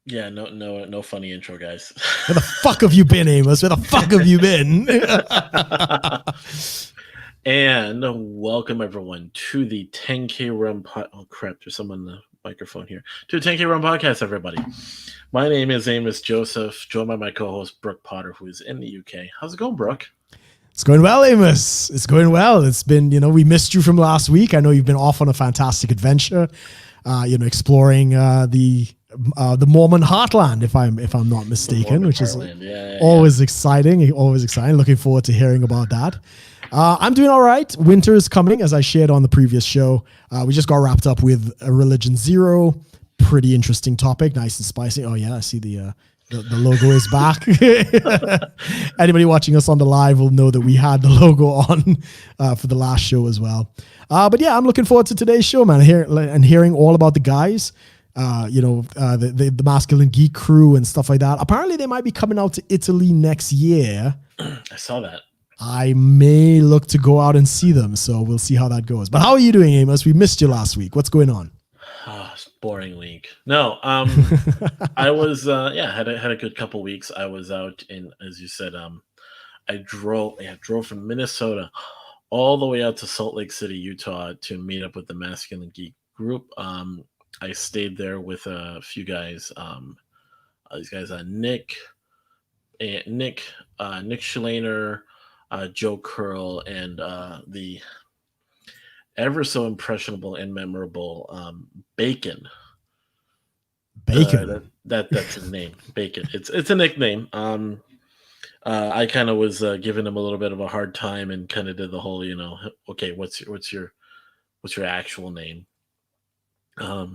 Yeah, no funny intro, guys. Where the fuck have you been, Amos? Where the fuck have you been? And welcome everyone to the 10K Run Oh crap, there's someone on the microphone here. To the 10K Run podcast, everybody. My name is Amos Joseph, joined by my co-host Brook Potter, who is in the UK. How's it going, Brook? It's going well, Amos. It's going well. It's been, we missed you from last week. I know you've been off on a fantastic adventure, exploring the Mormon heartland, if I'm not mistaken, which is always exciting. Always exciting. Looking forward to hearing about that. I'm doing all right. Winter is coming, as I shared on the previous show. We just got wrapped up with a Religion Zero. Pretty interesting topic. Nice and spicy. Oh, yeah. I see the logo is back. Anybody watching us on the live will know that we had the logo on for the last show as well. But yeah, I'm looking forward to today's show, man, and hearing all about the guys. The Masculine Geek crew and stuff like that. Apparently, they might be coming out to Italy next year. I saw that. I may look to go out and see them, so we'll see how that goes. But how are you doing, Amos? We missed you last week. What's going on? Boring week. No, I was had a good couple weeks. I was out in, as you said, I drove from Minnesota all the way out to Salt Lake City, Utah, to meet up with the Masculine Geek group. I stayed there with a few guys. These guys, Nick Schlaner, Joe Curl, and the ever so impressionable and memorable Bacon. That's his name, Bacon. It's a nickname. I kind of was giving him a little bit of a hard time and kind of did the whole, okay, what's your actual name? But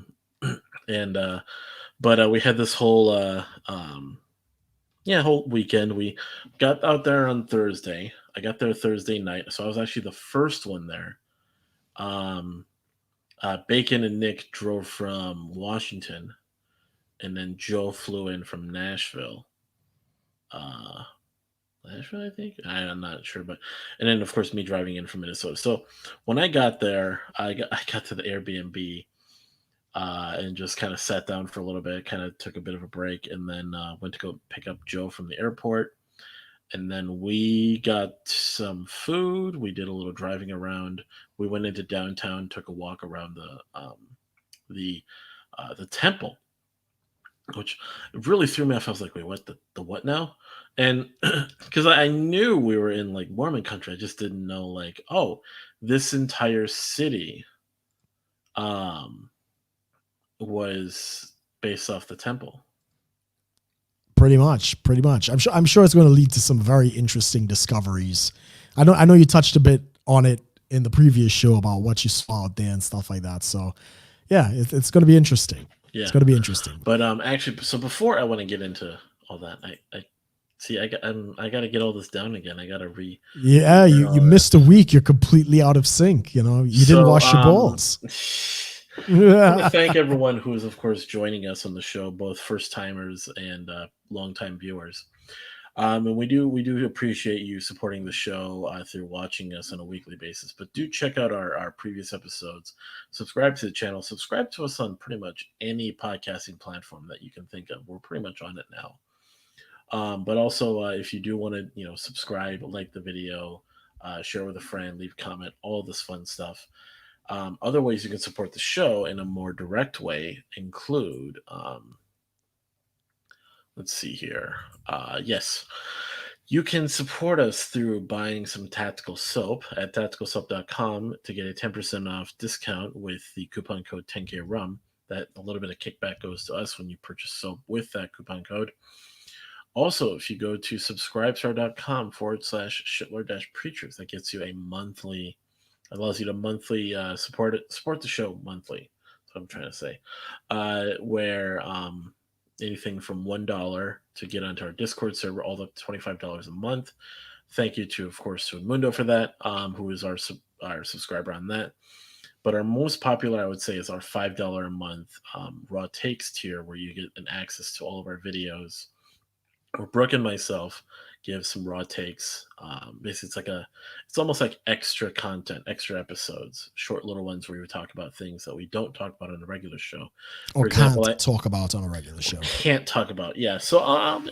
we had this whole whole weekend. We got out there on Thursday. I got there Thursday night, so I was actually the first one there. Bacon and Nick drove from Washington, and then Joe flew in from Nashville. Nashville, I think. I'm not sure, and then of course me driving in from Minnesota. So when I got there, I got to the Airbnb. And just kind of sat down for a little bit, kind of took a bit of a break, and then went to go pick up Joe from the airport. And then we got some food. We did a little driving around. We went into downtown, took a walk around the temple, which really threw me off. I was like, wait, what? The what now? And because I knew we were in like Mormon country, I just didn't know like, oh, this entire city was based off the temple. Pretty much. I'm sure it's going to lead to some very interesting discoveries. I know you touched a bit on it in the previous show about what you saw out there and stuff like that. So yeah, it's going to be interesting. Yeah, it's going to be interesting. But actually, so before I want to get into all that, I see I got to get all this down again. I got to Yeah, you missed a week. You're completely out of sync. You didn't wash your balls. I want to thank everyone who is, of course, joining us on the show, both first timers and longtime viewers. And we do appreciate you supporting the show through watching us on a weekly basis. But do check out our previous episodes. Subscribe to the channel. Subscribe to us on pretty much any podcasting platform that you can think of. We're pretty much on it now. But also, if you do want to, subscribe, like the video, share with a friend, leave a comment, all this fun stuff. Other ways you can support the show in a more direct way include, let's see here. Yes, you can support us through buying some tactical soap at tacticalsoap.com to get a 10% off discount with the coupon code 10KRUM. That a little bit of kickback goes to us when you purchase soap with that coupon code. Also, if you go to subscribestar.com/shitlord-preachers, that gets you a monthly. Allows you to monthly support the show monthly. That's what I'm trying to say. Where anything from $1 to get onto our Discord server, all up to $25 a month. Thank you to, of course, to Mundo for that, who is our subscriber on that. But our most popular, I would say, is our $5 a month Raw Takes tier, where you get an access to all of our videos, where Brooke and myself give some raw takes. Basically, it's almost like extra content, extra episodes, short little ones where we talk about things that we don't talk about on a regular show. Or For example, can't talk about on a regular show. can't talk about. Yeah, so I'll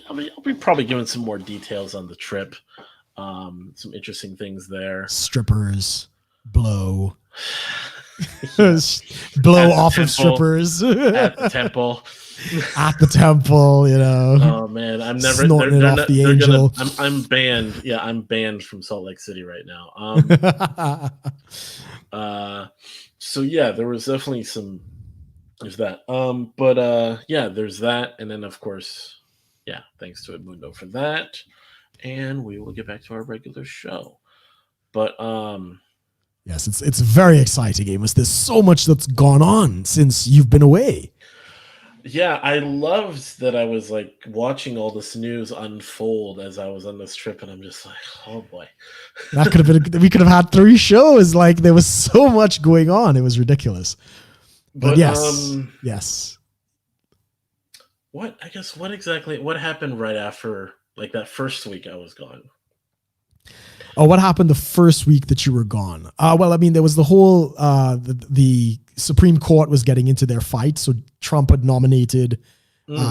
be probably giving some more details on the trip. Some interesting things there. Strippers, blow, Yeah. blow At the off of temple. strippers At the temple. at the temple. You know, Oh man, I'm never snorting it off the angel. I'm banned. Yeah, I'm banned from Salt Lake City right now. So yeah, there was definitely there's that. Yeah, there's that, and then of course, yeah, thanks to Edmundo for that. And we will get back to our regular show. But Yes, it's very exciting, Amos. There's so much that's gone on since you've been away. yeah, I loved that I was like watching all this news unfold as I was on this trip, and I'm just like, oh boy. That could have been. We could have had 3 shows. Like there was so much going on. It was ridiculous. But yes. What happened right after like that first week I was gone? Oh, what happened the first week that you were gone? Well, I mean, there was the whole the Supreme Court was getting into their fight. So Trump had nominated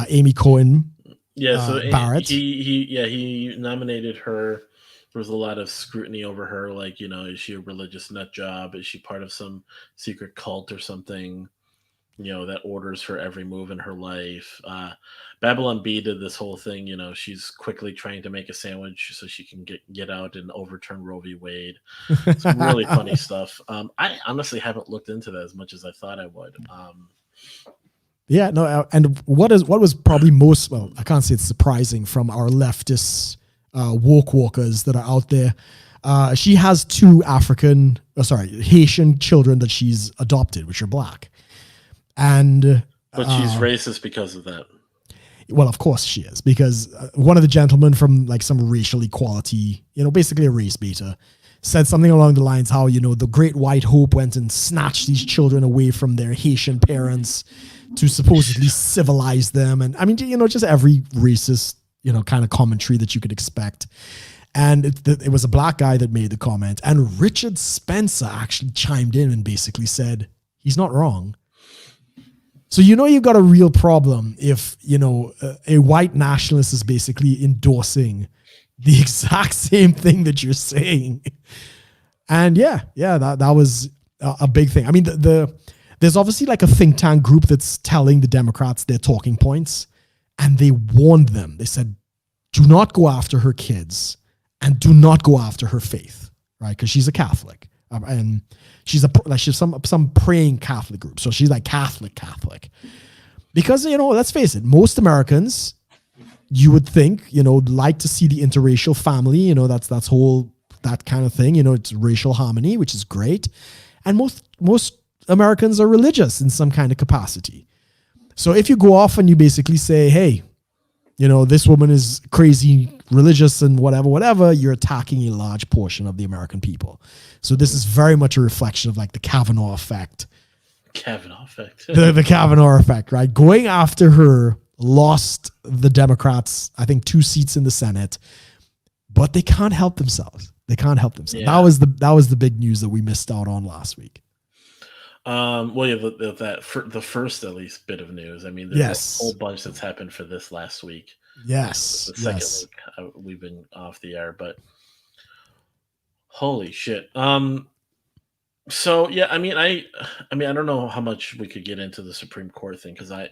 Amy Cohen. Yeah, so Barrett. he nominated her. There was a lot of scrutiny over her, like, is she a religious nut job? Is she part of some secret cult or something? That orders her every move in her life. Babylon B did this whole thing. She's quickly trying to make a sandwich so she can get out and overturn Roe v. Wade. Some really funny stuff. I honestly haven't looked into that as much as I thought I would. Yeah, no, and what was probably most, well, I can't say it's surprising from our leftist woke walkers that are out there. She has 2 Haitian children that she's adopted, which are black. But she's racist because of that. Well, of course she is, because one of the gentlemen from like some racial equality, basically a race beta, said something along the lines how, the Great White Hope went and snatched these children away from their Haitian parents to supposedly civilize them. And I mean, just every racist, kind of commentary that you could expect. And it was a black guy that made the comment. And Richard Spencer actually chimed in and basically said, he's not wrong. So you've got a real problem if, a white nationalist is basically endorsing the exact same thing that you're saying. And that was a big thing. I mean, there's obviously like a think tank group that's telling the Democrats their talking points, and they warned them. They said, do not go after her kids and do not go after her faith, right? Because she's a Catholic. And she's some praying Catholic group. So she's like Catholic. Because, let's face it, most Americans, you would think, like to see the interracial family, that kind of thing, it's racial harmony, which is great. And most Americans are religious in some kind of capacity. So if you go off and you basically say, hey, this woman is crazy religious and whatever, you're attacking a large portion of the American people. So this is very much a reflection of like the Kavanaugh effect. The Kavanaugh effect, right? Going after her lost the Democrats, I think, 2 seats in the Senate, but they can't help themselves. Yeah. That was the big news that we missed out on last week. Well, yeah, the first at least bit of news. I mean, there's a whole bunch that's happened for this last week. Yes, the second week we've been off the air, but holy shit. So yeah, I mean, I don't know how much we could get into the Supreme Court thing because I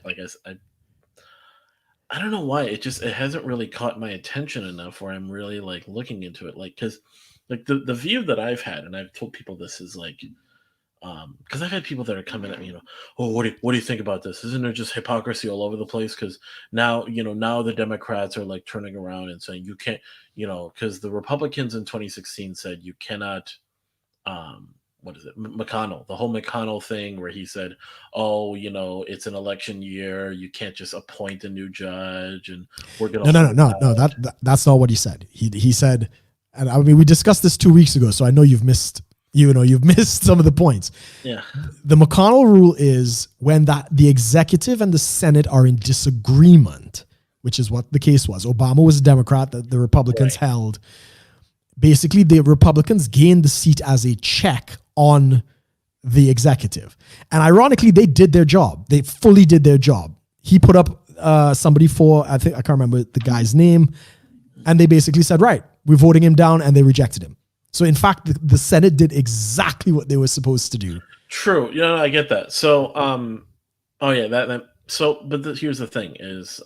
don't know why it hasn't really caught my attention enough where I'm really like looking into it, like because like the view that I've had, and I've told people this is like. Because I've had people that are coming at me, oh, what do you think about this? Isn't there just hypocrisy all over the place? Because now the Democrats are like turning around and saying you can't, because the Republicans in 2016 said you cannot, what is it, McConnell, the whole McConnell thing where he said, oh, it's an election year, you can't just appoint a new judge, and we're gonna no, that's not what he said. He said, and I mean we discussed this 2 weeks ago, so I know you've missed some of the points. Yeah. The McConnell rule is when the executive and the Senate are in disagreement which is what the case was. Obama was a Democrat that the Republicans Right. held. Basically, the Republicans gained the seat as a check on the executive. And ironically, they did their job. They fully did their job. He put up somebody for, I can't remember the guy's name. And they basically said, right, we're voting him down, and they rejected him. So in fact, the Senate did exactly what they were supposed to do. True. I get that. So, oh yeah, but here's the thing is,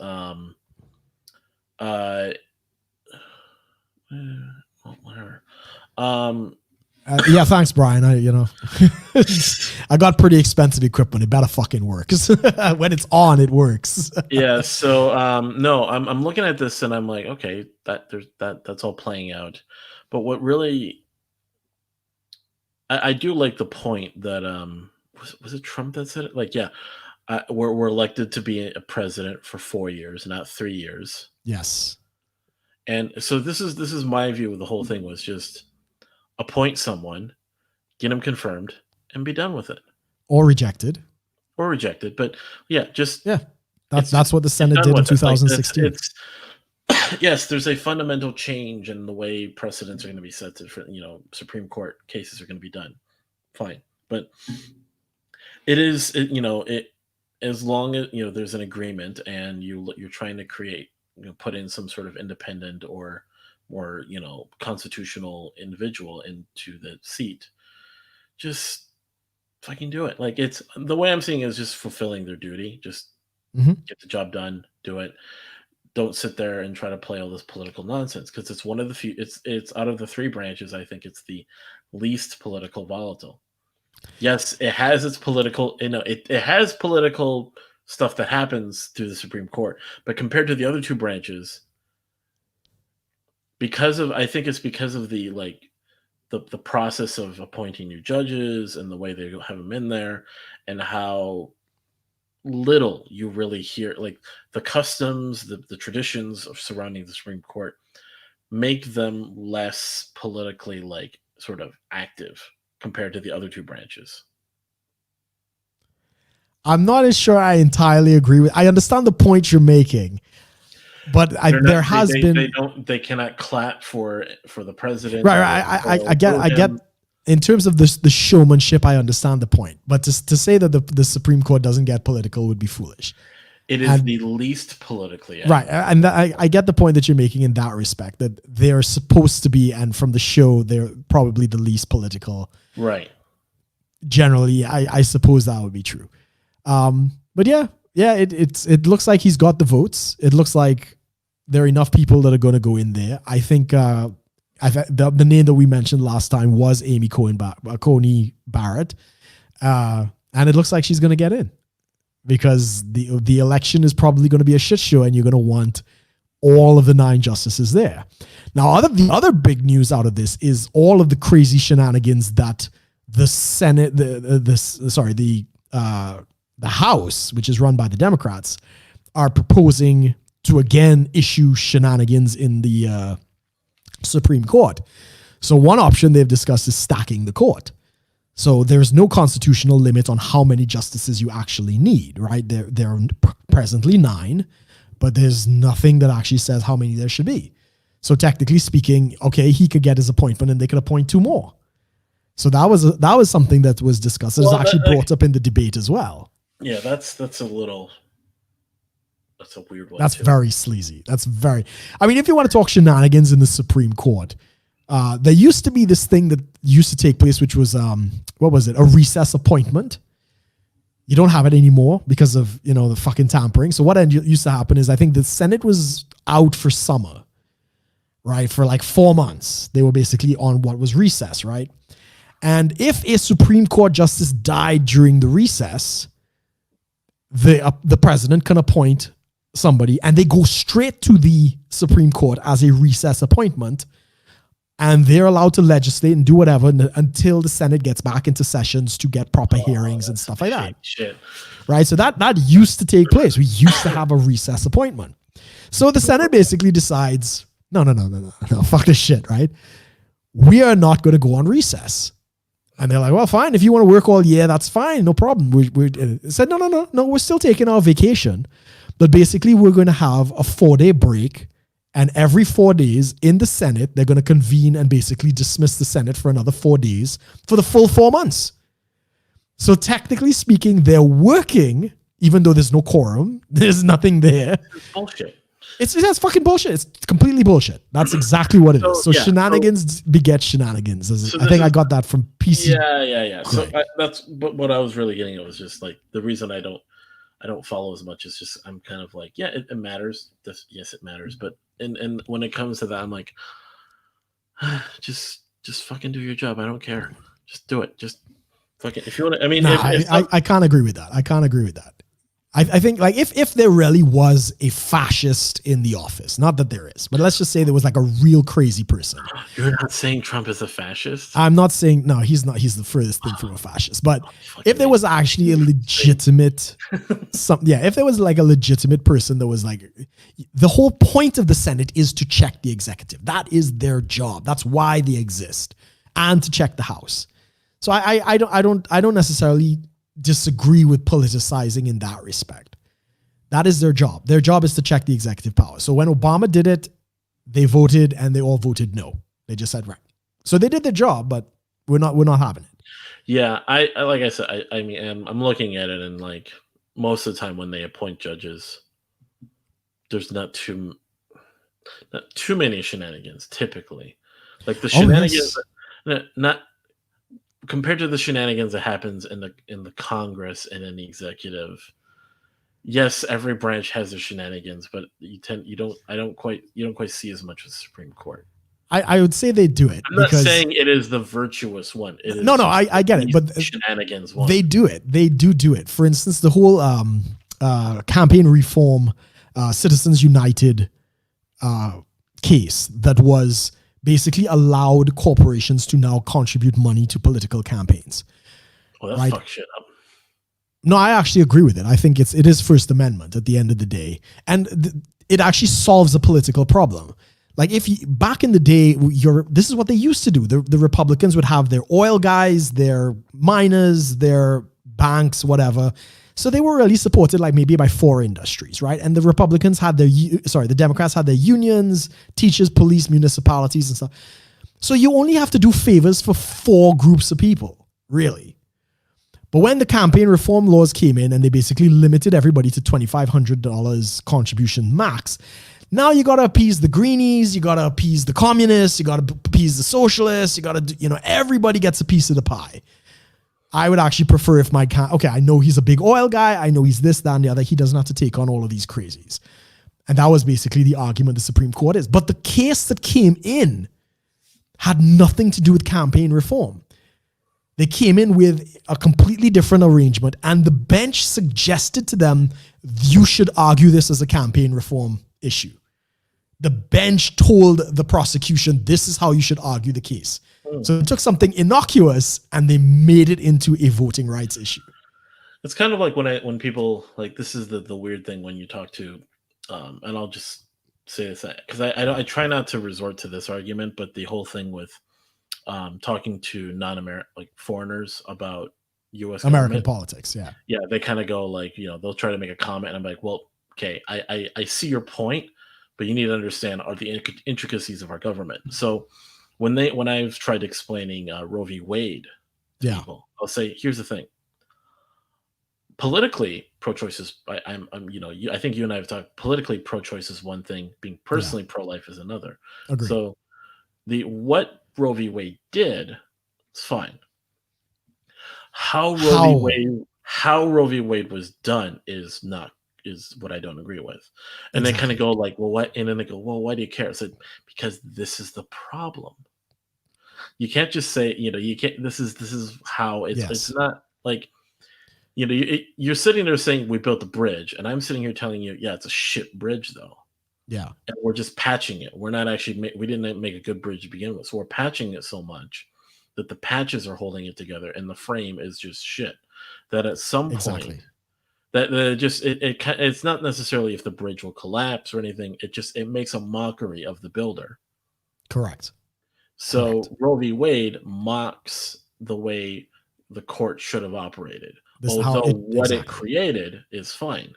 whatever. Yeah, thanks, Brian. I got pretty expensive equipment. It better fucking works. When it's on, it works. Yeah. So, no, I'm looking at this and I'm like, okay, that's all playing out. But what really, I do like the point that, was it Trump that said it? Like, yeah, we're elected to be a president for 4 years, not 3 years. Yes. And so this is my view of the whole thing was just appoint someone, get them confirmed, and be done with it. Or rejected. But yeah, just that's what the Senate did in 2016. Like yes, there's a fundamental change in the way precedents are going to be set for Supreme Court cases are going to be done. Fine, but as long as there's an agreement and you're trying to create put in some sort of independent or more constitutional individual into the seat, just fucking do it. Like, it's the way I'm seeing it is just fulfilling their duty. Just get the job done, do it. Don't sit there and try to play all this political nonsense, because it's one of the few. It's out of the three branches, I think it's the least political volatile. Yes, it has its political. It has political stuff that happens through the Supreme Court, but compared to the other two branches, I think it's because of the process of appointing new judges and the way they have them in there, and how little you really hear, like the customs, the traditions surrounding the Supreme Court make them less politically sort of active compared to the other two branches. I'm not as sure I entirely agree with. I understand the point you're making, but they cannot clap for the president. Right. I get. In terms of the showmanship, I understand the point, but to say that the Supreme Court doesn't get political would be foolish. It is the least politically active. Right, and I get the point that you're making in that respect, that they're supposed to be, and from the show, they're probably the least political. Right. Generally, I suppose that would be true. But yeah, it looks like he's got the votes. It looks like there are enough people that are going to go in there. I think the name that we mentioned last time was Coney Barrett, and it looks like she's going to get in, because the election is probably going to be a shit show, and you're going to want all of the 9 justices there. Now, the other big news out of this is all of the crazy shenanigans that the Senate, the House, which is run by the Democrats, are proposing to again issue shenanigans in the Supreme Court. So one option they've discussed is stacking the court. So there's no constitutional limit on how many justices you actually need, right? There are presently 9, but there's nothing that actually says how many there should be. So technically speaking, okay, he could get his appointment and they could appoint 2 more. So that was something that was discussed. It was actually brought up in the debate as well. Yeah, that's a weird one. That's very sleazy. I mean, if you want to talk shenanigans in the Supreme Court, there used to be this thing that used to take place, which was, what was it? A recess appointment. You don't have it anymore because of, the fucking tampering. So what used to happen is, I think the Senate was out for summer, right? For 4 months. They were basically on what was recess, right? And if a Supreme Court justice died during the recess, the president can appoint somebody, and they go straight to the Supreme Court as a recess appointment, and they're allowed to legislate and do whatever until the Senate gets back into sessions to get proper hearings and stuff like that. Shit. Right? So that used to take place. We used to have a recess appointment. So the Senate basically decides, no, fuck this shit, right? We are not going to go on recess. And they're like, well, fine. If you want to work all year, that's fine. No problem. We said, no. We're still taking our vacation. But basically, we're going to have a 4-day break. And every 4 days in the Senate, they're going to convene and basically dismiss the Senate for another 4 days for the full 4 months. So technically speaking, they're working, even though there's no quorum. There's nothing there. It's bullshit. That's fucking bullshit. It's completely bullshit. That's exactly what it is. So yeah, shenanigans beget shenanigans. I think I got that from PC. Yeah. So that's what I was really getting at was just like the reason I don't follow as much is just I'm kind of like, yeah, it matters. Yes, it matters. But and when it comes to that, I'm like, just fucking do your job. I don't care. Just do it. Just fucking if you want to. I mean, I can't agree with that. I can't agree with that. I think like if there really was a fascist in the office, not that there is, but let's just say there was like a real crazy person. You're not saying Trump is a fascist? I'm not saying, no, he's not. He's the furthest thing from a fascist. But if there was actually a legitimate, if there was like a legitimate person that was like, the whole point of the Senate is to check the executive. That is their job. That's why they exist, and to check the House. So I don't necessarily disagree with politicizing in that respect. That is their job. Their job is to check the executive power. So when Obama did it, they voted and they all voted no. They just said right. So they did their job, but we're not having it. Yeah, I like I said, I mean, I'm looking at it and like most of the time when they appoint judges, there's not too many shenanigans typically. Like the shenanigans, not compared to the shenanigans that happens in the Congress and in the executive. Yes, every branch has their shenanigans, but you don't quite see as much as the Supreme Court. I would say they do it. I'm not saying it is the virtuous one. No, I get it, but shenanigans one. They do it. They do it. For instance, the whole campaign reform, Citizens United case that was basically allowed corporations to now contribute money to political campaigns. Well, that fucks shit up. No, I actually agree with it. I think it is First Amendment at the end of the day. And it actually solves a political problem. Like back in the day, this is what they used to do. The Republicans would have their oil guys, their miners, their banks, whatever. So they were really supported like maybe by 4 industries, right? And the the Democrats had their unions, teachers, police, municipalities and stuff. So you only have to do favors for 4 groups of people, really. But when the campaign reform laws came in and they basically limited everybody to $2,500 contribution max, now you got to appease the greenies, you got to appease the communists, you got to appease the socialists, you got to, everybody gets a piece of the pie. I would actually prefer if I know he's a big oil guy, I know he's this, that, and the other, he doesn't have to take on all of these crazies. And that was basically the argument the Supreme Court is. But the case that came in had nothing to do with campaign reform. They came in with a completely different arrangement, and the bench suggested to them, you should argue this as a campaign reform issue. The bench told the prosecution, this is how you should argue the case. So it took something innocuous and they made it into a voting rights issue. It's kind of like when people like, this is the weird thing when you talk to, and I'll just say this because I try not to resort to this argument, but the whole thing with talking to non-American, like foreigners about U.S. American politics, yeah, they kind of go like, they'll try to make a comment, and I'm like, well, okay, I see your point, but you need to understand are the intricacies of our government. So when I've tried explaining Roe v. Wade to people, I'll say, here's the thing. Politically, pro-choice is. I think you and I have talked. Politically, pro-choice is one thing. Being personally pro-life is another. Agreed. So what Roe v. Wade did, it's fine. How Roe v. Wade was done is what I don't agree with. And they kind of go like, well, what? And then they go, well, why do you care? I said, because this is the problem. You can't just say, you can't. This is how it's. Yes. It's not like, you're sitting there saying we built a bridge, and I'm sitting here telling you, yeah, it's a shit bridge though. Yeah, and we're just patching it. We're not actually. We didn't make a good bridge to begin with, so we're patching it so much that the patches are holding it together, and the frame is just shit. That at some point. That it's not necessarily if the bridge will collapse or anything. It makes a mockery of the builder. Correct. So Roe v. Wade mocks the way the court should have operated. Although what it created is fine.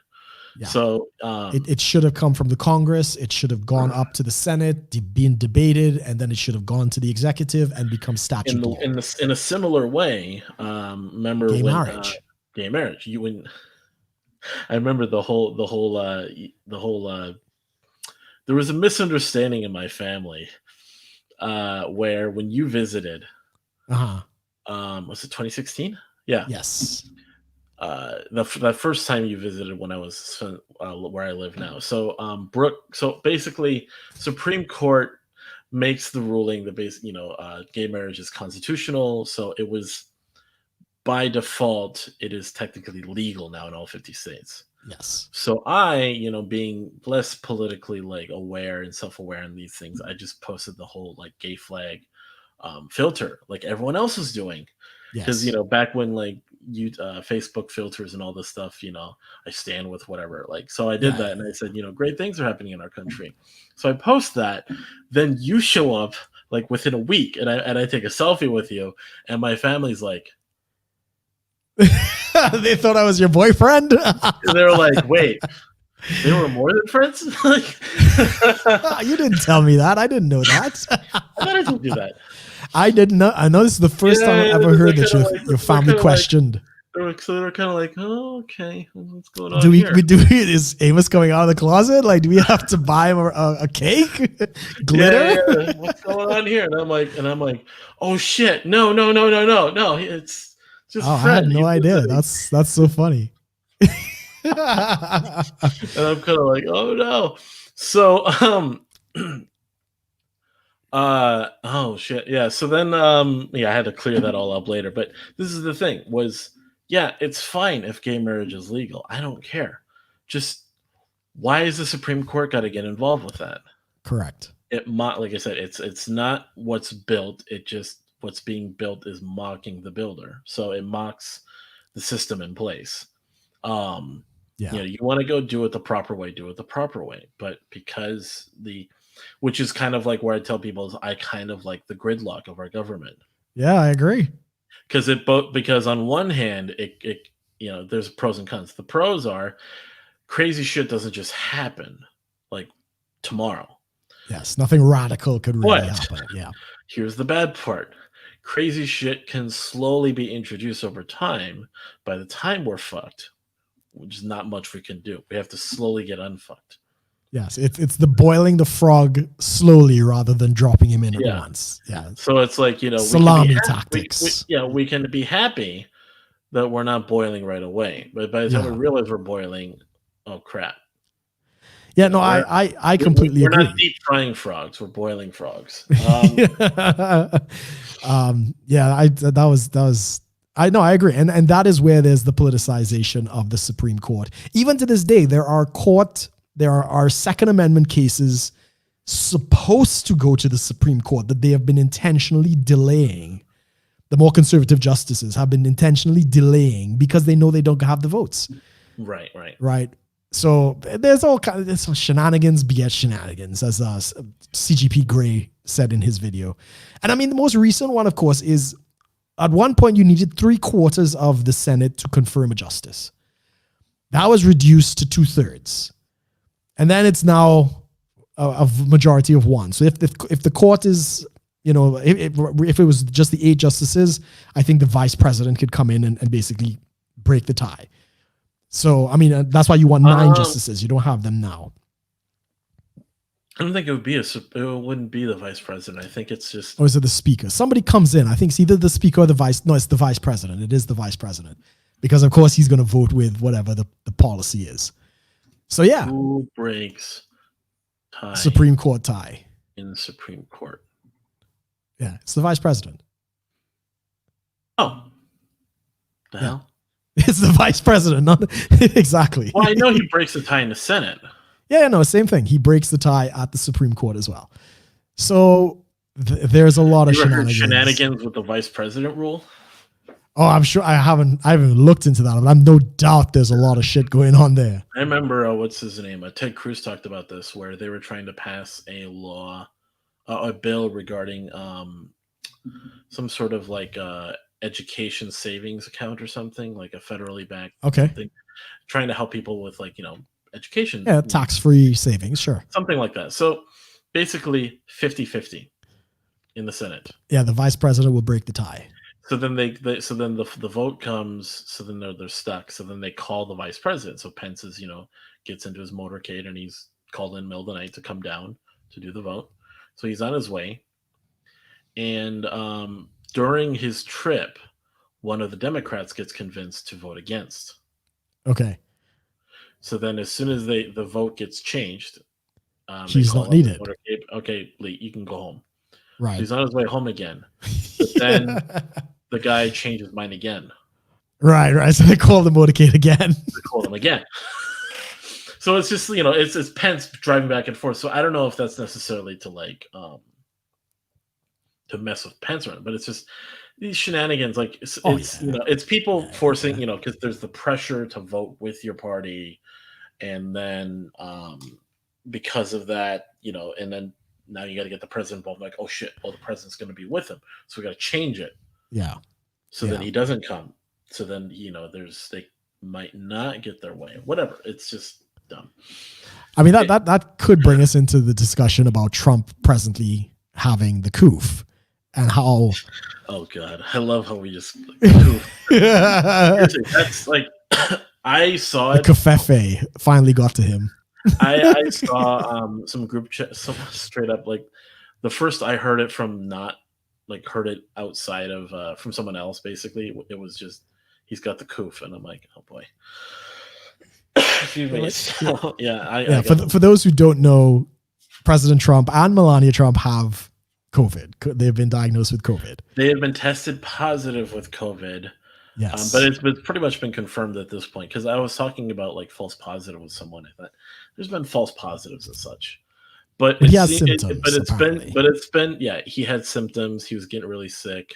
Yeah. So It should have come from the Congress. It should have gone up to the Senate, being debated, and then it should have gone to the executive and become statute law. in a similar way, remember Gay when marriage. gay marriage? You when I remember the whole there was a misunderstanding in my family where when you visited, Uh-huh. was it 2016? Yeah, Yes. that first time you visited when I was where I live now. So Brook. So basically, Supreme Court makes the ruling that gay marriage is constitutional. So it was by default, it is technically legal now in all 50 states. Yes. So I, being less politically like aware and self-aware in these things, I just posted the whole like gay flag filter like everyone else is doing. Because Yes. back when like you Facebook filters and all this stuff, I stand with whatever. Like so I did Yeah. that and I said, great things are happening in our country. So I post that, then you show up like within a week and I take a selfie with you, and my family's like, They thought I was your boyfriend. they were like, wait, they were more than friends? Like, You didn't tell me that. I didn't know that. I thought I told you that. I didn't know. I know this is the first time I've ever heard that your family questioned. So they were kind of like, oh, okay, what's going on Do here? is Amos coming out of the closet? Like, do we have to buy him a cake? Glitter? Yeah. What's going on here? And I'm like, oh shit, no, it's just Oh, I Fred. had no idea. That's so funny. And I'm kind of like, oh no. So oh shit, yeah. So then I had to clear that all up later. But this is the thing was, yeah, it's fine if gay marriage is legal. I don't care. Just why is the Supreme Court got to get involved with that? Correct. Like I said, it's not what's built. It just what's being built is mocking the builder. So it mocks the system in place. Yeah. You want to go do it the proper way, do it the proper way. But which is kind of like where I tell people is I kind of like the gridlock of our government. Yeah, I agree. Because on one hand, it there's pros and cons. The pros are crazy shit doesn't just happen like tomorrow. Yes, nothing radical could really happen. Yeah. Here's the bad part. Crazy shit can slowly be introduced over time. By the time we're fucked, which is not much we can do. We have to slowly get unfucked. Yes, it's the boiling the frog slowly rather than dropping him in at once. Yeah. So it's like, salami tactics. We can be happy that we're not boiling right away. But by the time we realize we're boiling, oh crap. Yeah, no, I completely agree. We're not deep frying frogs. We're boiling frogs. I know, I agree. And that is where there's the politicization of the Supreme Court. Even to this day, there are Second Amendment cases supposed to go to the Supreme Court that they have been intentionally delaying. The more conservative justices have been intentionally delaying because they know they don't have the votes. Right. So there's all kinds of some shenanigans, BS shenanigans, as CGP Grey said in his video. And I mean, the most recent one, of course, is at one point you needed 3/4 of the Senate to confirm a justice. That was reduced to 2/3. And then it's now a majority of 1. So if the court is, if it was just the 8 justices, I think the vice president could come in and basically break the tie. So, I mean, that's why you want 9 justices. You don't have them now. I don't think it wouldn't be the vice president. I think it's just. Or is it the speaker? Somebody comes in. I think it's either the speaker or the vice. No, it's the vice president. It is the vice president. Because, of course, he's going to vote with whatever the policy is. So, yeah. Who breaks tie? Supreme Court tie. In the Supreme Court. Yeah, it's the vice president. Oh. The hell? It's the vice president, not exactly. Well, I know he breaks the tie in the Senate. Yeah, no, same thing. He breaks the tie at the Supreme Court as well. So there's a lot of shenanigans with the vice president rule. Oh, I'm sure I haven't looked into that, but I'm no doubt there's a lot of shit going on there. I remember what's his name? Ted Cruz talked about this, where they were trying to pass a law, a bill regarding some sort of like education savings account or something, like a federally backed thing, trying to help people with like education. Yeah, tax-free savings, sure. Something like that. So basically 50-50 in the Senate. Yeah, the vice president will break the tie. So then so then the vote comes. So then they're stuck. So then they call the vice president. So Pence is gets into his motorcade and he's called in the middle of the night to come down to do the vote. So he's on his way, and during his trip, one of the Democrats gets convinced to vote against. Okay. So then, as soon as the vote gets changed, he's not needed. Okay, Lee, you can go home. Right. So he's on his way home again. But then the guy changed his mind again. Right. So they called the motorcade again. They called him again. So it's just it's Pence driving back and forth. So I don't know if that's necessarily to to mess with Pence, but it's just these shenanigans. Like it's people forcing because there's the pressure to vote with your party, and then because of that, and then now you got to get the president involved. Like, oh shit, the president's going to be with him, so we got to change it. Yeah. So then he doesn't come. So then they might not get their way. Whatever. It's just dumb. I mean that could bring us into the discussion about Trump presently having the coof and how. Oh God, I love how we just. That's like I saw it. The covfefe finally got to him. I saw some group chat, straight up like the first I heard it from, not like heard it outside of from someone else. Basically, it was just he's got the coof, and I'm like, oh boy. Excuse me. So, for those who don't know, President Trump and Melania Trump have COVID. They've been diagnosed with COVID. They have been tested positive with COVID. Yes. But it's pretty much been confirmed at this point, because I was talking about like false positive with someone. I thought there's been false positives and such, but he has symptoms. It's been he had symptoms. He was getting really sick.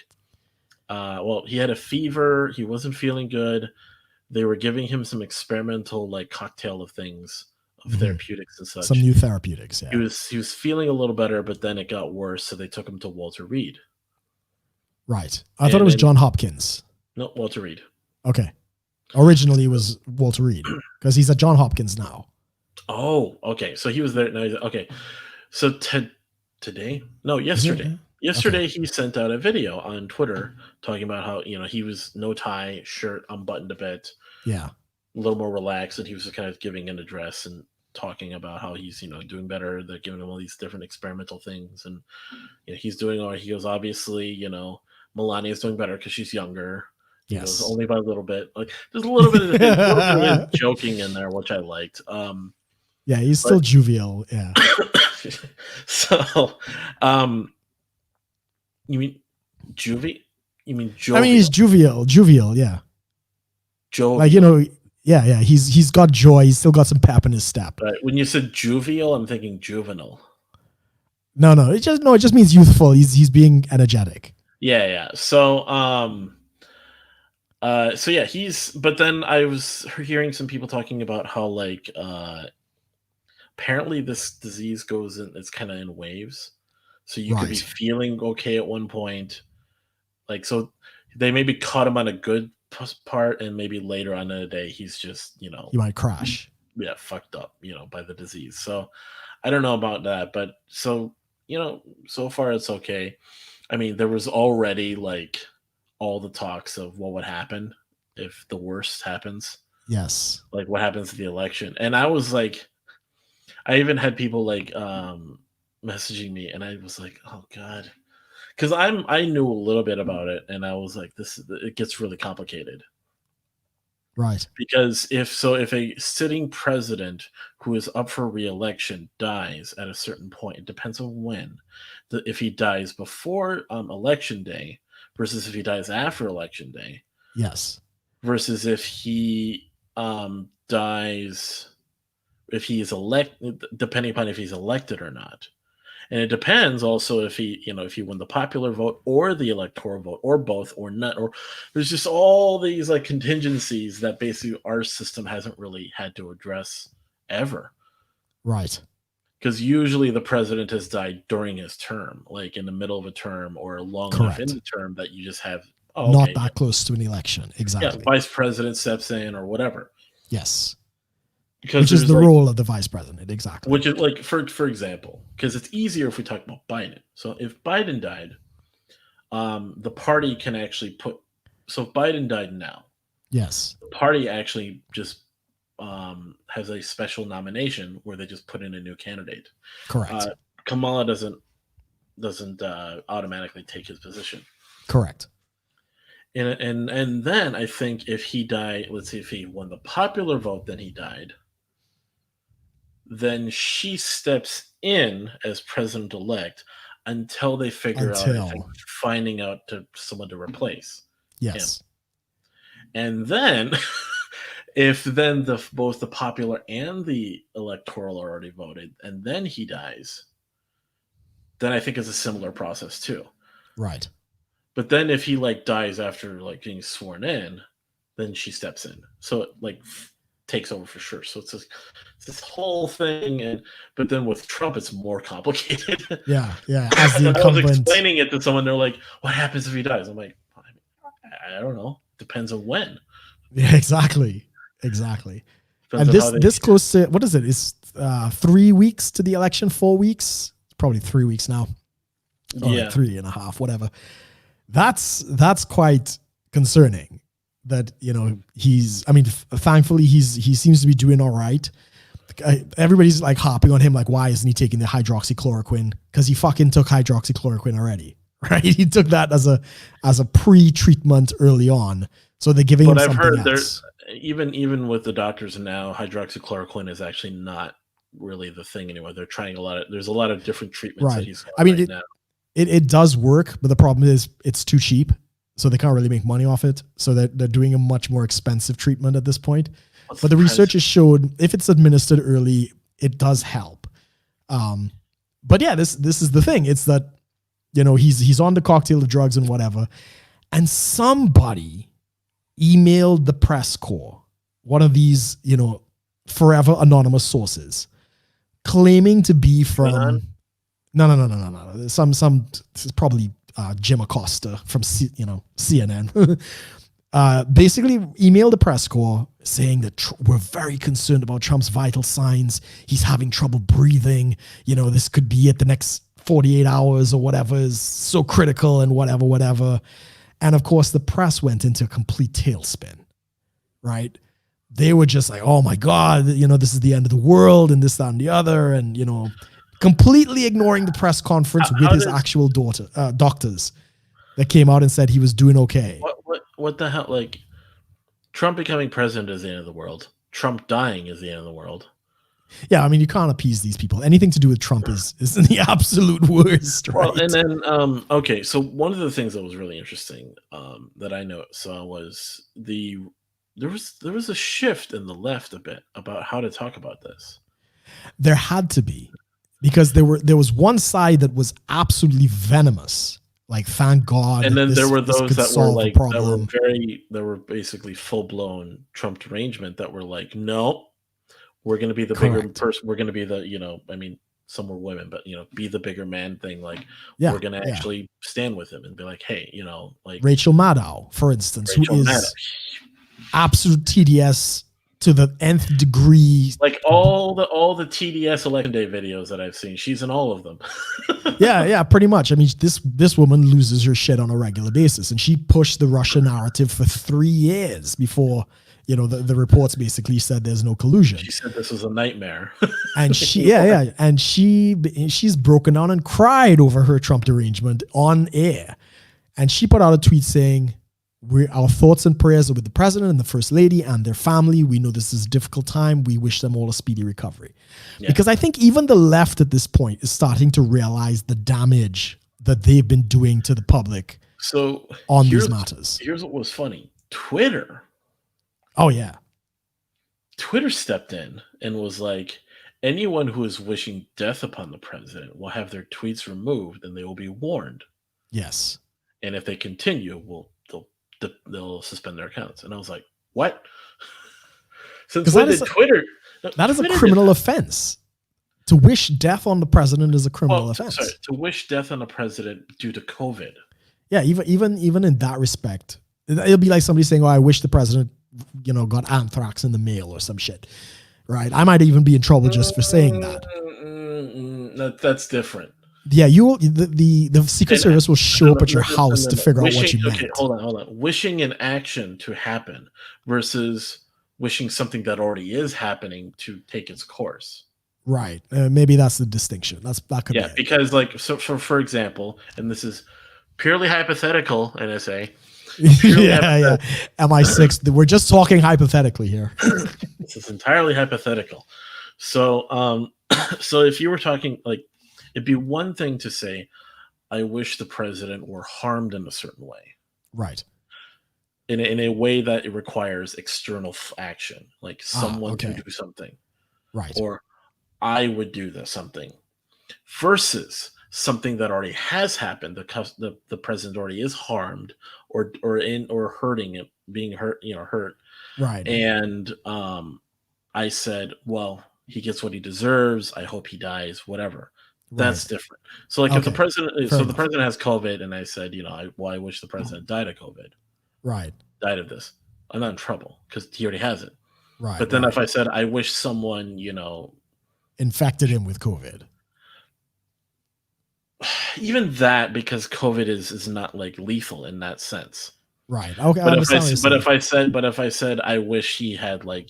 Well, he had a fever. He wasn't feeling good. They were giving him some experimental like cocktail of things, of therapeutics and such. Some new therapeutics. Yeah. He was feeling a little better, but then it got worse. So they took him to Walter Reed. Right. I thought it was John Hopkins. No, Walter Reed. Okay. Originally it was Walter Reed because he's at John Hopkins now. Oh, okay. So he was there. Now okay. So yesterday. Yesterday he sent out a video on Twitter talking about how he was no tie, shirt unbuttoned a bit. Yeah. A little more relaxed, and he was kind of giving an address and talking about how he's doing better. They're giving him all these different experimental things, and he's doing all right. He goes, obviously, Melania's doing better because she's younger. He goes, only by a little bit. Like there's a little bit of joking in there, which I liked. Yeah, he's still jovial. Yeah. So, you mean juvie? You mean jovial? I mean, he's jovial. Yeah. Jovial. Like yeah. He's got joy. He's still got some pep in his step. Right. When you said jovial, I'm thinking juvenile. No. It just means youthful. He's being energetic. Yeah. So, but then I was hearing some people talking about how like apparently this disease it's kind of in waves. So you could be feeling okay at one point, like, so they maybe caught him on a good part, and maybe later on in the day he's just he might crash. Yeah, fucked up by the disease. So I don't know about that, but so so far it's okay. I mean, there was already like all the talks of what would happen if the worst happens. Yes. Like what happens to the election. And I was like, I even had people like messaging me, and I was like, oh God. Because I knew a little bit about it, and I was like, it gets really complicated. Right. Because if a sitting president who is up for re-election dies at a certain point, it depends on when. If he dies before election day versus if he dies after election day. Yes. Versus if he dies, if he is elected, depending upon if he's elected or not. And it depends also if he won the popular vote or the electoral vote or both or not, or there's just all these like contingencies that basically our system hasn't really had to address ever. Right. Because usually the president has died during his term, like in the middle of a term or long enough in the term that you just have not that close to an election. Exactly. Yeah, vice president steps in or whatever. Yes. because which is there's the like, role of the vice president. Exactly. which is like, for example, because it's easier if we talk about Biden. So if Biden died, the party can actually put. So if Biden died now, Yes. the party actually just has a special nomination where they just put in a new candidate. Correct. Kamala doesn't automatically take his position. Correct. And then I think if he died, let's see, if he won the popular vote, then he died. Then she steps in as president elect until they figure out, I think, finding out someone to replace Yes. him. And then, if then both the popular and the electoral are already voted, and then he dies, then I think it's a similar process too. Right. But then if he like dies after like getting sworn in, then she steps in. So it like takes over for sure. So it's this whole thing, but then with Trump, it's more complicated. Yeah. As the incumbent, I was explaining it to someone, they're like, "What happens if he dies?" I'm like, "I don't know. Depends on when." Yeah, exactly. Depends and this close to, what is it? It's 3 weeks to the election. 4 weeks. It's probably 3 weeks now. Yeah, like 3.5, whatever. That's quite concerning. That, you know, thankfully he seems to be doing all right. Everybody's like hopping on him, like, why isn't he taking the hydroxychloroquine? Because he fucking took hydroxychloroquine already, right? He took that as a pre-treatment early on. So they're giving him something else. But I've heard there's even with the doctors now, hydroxychloroquine is actually not really the thing anymore. They're trying there's a lot of different treatments that he's got now. It does work, but the problem is it's too cheap. So they can't really make money off it. So they're doing a much more expensive treatment at this point. But the research has showed if it's administered early, it does help. But yeah, this is the thing. It's that, you know, he's on the cocktail of drugs and whatever. And somebody emailed the press corps, one of these, you know, forever anonymous sources, claiming to be from no. Some probably Jim Acosta from CNN. Basically emailed the press corps saying that we're very concerned about Trump's vital signs. He's having trouble breathing. You know, this could be at the next 48 hours or whatever is so critical and whatever. And of course, the press went into a complete tailspin, right? They were just like, oh my God, you know, this is the end of the world and this, that, and the other. And, you know, completely ignoring the press conference with his actual doctors that came out and said he was doing okay. What the hell? Like, Trump becoming president is the end of the world. Trump dying is the end of the world. Yeah, I mean, you can't appease these people. Anything to do with Trump is the absolute worst, right? Well, and then, okay, so one of the things that was really interesting that I saw was there was a shift in the left a bit about how to talk about this. There had to be, because there was one side that was absolutely venomous. Like, thank God. And then there were those that were like, that were basically full blown Trump derangement that were like, no, we're going to be the bigger person. We're going to be the, you know, I mean, some were women, but, you know, be the bigger man thing. Like, we're going to actually stand with him and be like, hey, you know, like Rachel Maddow, for instance, who is absolute TDS to the nth degree. Like all the TDS election day videos that I've seen, she's in all of them. yeah, pretty much. I mean, this woman loses her shit on a regular basis, and she pushed the Russia narrative for 3 years before, you know, the reports basically said there's no collusion. She said this was a nightmare. And and she's broken down and cried over her Trump derangement on air. And she put out a tweet saying, our thoughts and prayers are with the president and the first lady and their family. We know this is a difficult time. We wish them all a speedy recovery. Yeah. Because I think even the left at this point is starting to realize the damage that they've been doing to the public on these matters. Here's what was funny. Twitter. Oh, yeah. Twitter stepped in and was like, anyone who is wishing death upon the president will have their tweets removed and they will be warned. Yes. And if they continue, they'll suspend their accounts. And I was like, what? Since when did Twitter? That is a criminal offense. To wish death on the president is a criminal offense. Sorry, to wish death on the president due to COVID. Yeah, even in that respect, it'll be like somebody saying, "Oh, I wish the president, you know, got anthrax in the mail or some shit." right? I might even be in trouble just for saying that. That's different. Yeah, the Secret Service will show up at your house to figure out what you meant. Okay, hold on. Wishing an action to happen versus wishing something that already is happening to take its course. Right. Maybe that's the distinction. That could be it. Because like so for example, and this is purely hypothetical, NSA. Yeah. MI6. We're just talking hypothetically here. This is entirely hypothetical. So so if you were talking like, it'd be one thing to say, I wish the president were harmed in a certain way. Right. In a way that it requires external action, like someone to do something. Right. Or I would do something. Versus something that already has happened. The president already is harmed or hurting it, being hurt, hurt. Right. And I said, well, he gets what he deserves. I hope he dies, whatever. That's different. So like if the president has COVID and I said, I wish the president died of COVID. Right. Died of this. I'm not in trouble because he already has it. Right. But then if I said, I wish someone, infected him with COVID. Even that, because COVID is not like lethal in that sense. Right. Okay. But if I said I wish he had like,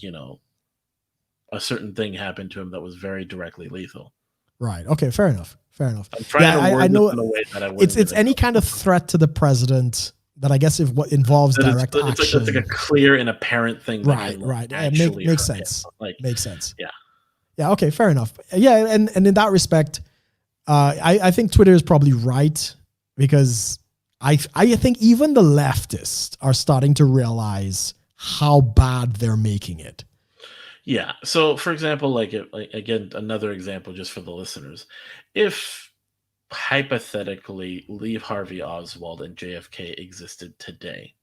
a certain thing happened to him that was very directly lethal. Right. Okay. Fair enough. I'm trying to word I know in a way that I it's any kind of threat to the president that I guess if what involves direct action. It's like a clear and apparent thing. Right. It makes sense. Makes sense. Yeah. Yeah. Okay. Fair enough. Yeah. And in that respect, I think Twitter is probably right because I think even the leftists are starting to realize how bad they're making it. Yeah. So, for example, like again, another example just for the listeners, if hypothetically Lee Harvey Oswald and JFK existed today,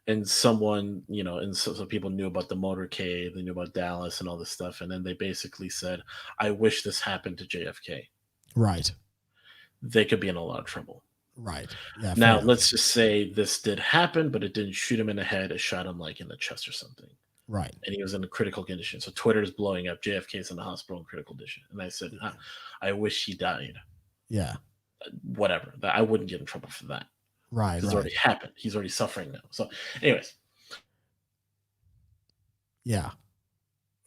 and someone, and so people knew about the motorcade, they knew about Dallas and all this stuff, and then they basically said, "I wish this happened to JFK." Right. They could be in a lot of trouble. Right. Yeah. Now, let's just say this did happen, but it didn't shoot him in the head; it shot him like in the chest or something. Right. And he was in a critical condition. So Twitter is blowing up. JFK's in the hospital in critical condition. And I said, I wish he died. Yeah. Whatever. I wouldn't get in trouble for that. Right. It's already happened. He's already suffering now. So anyways. Yeah.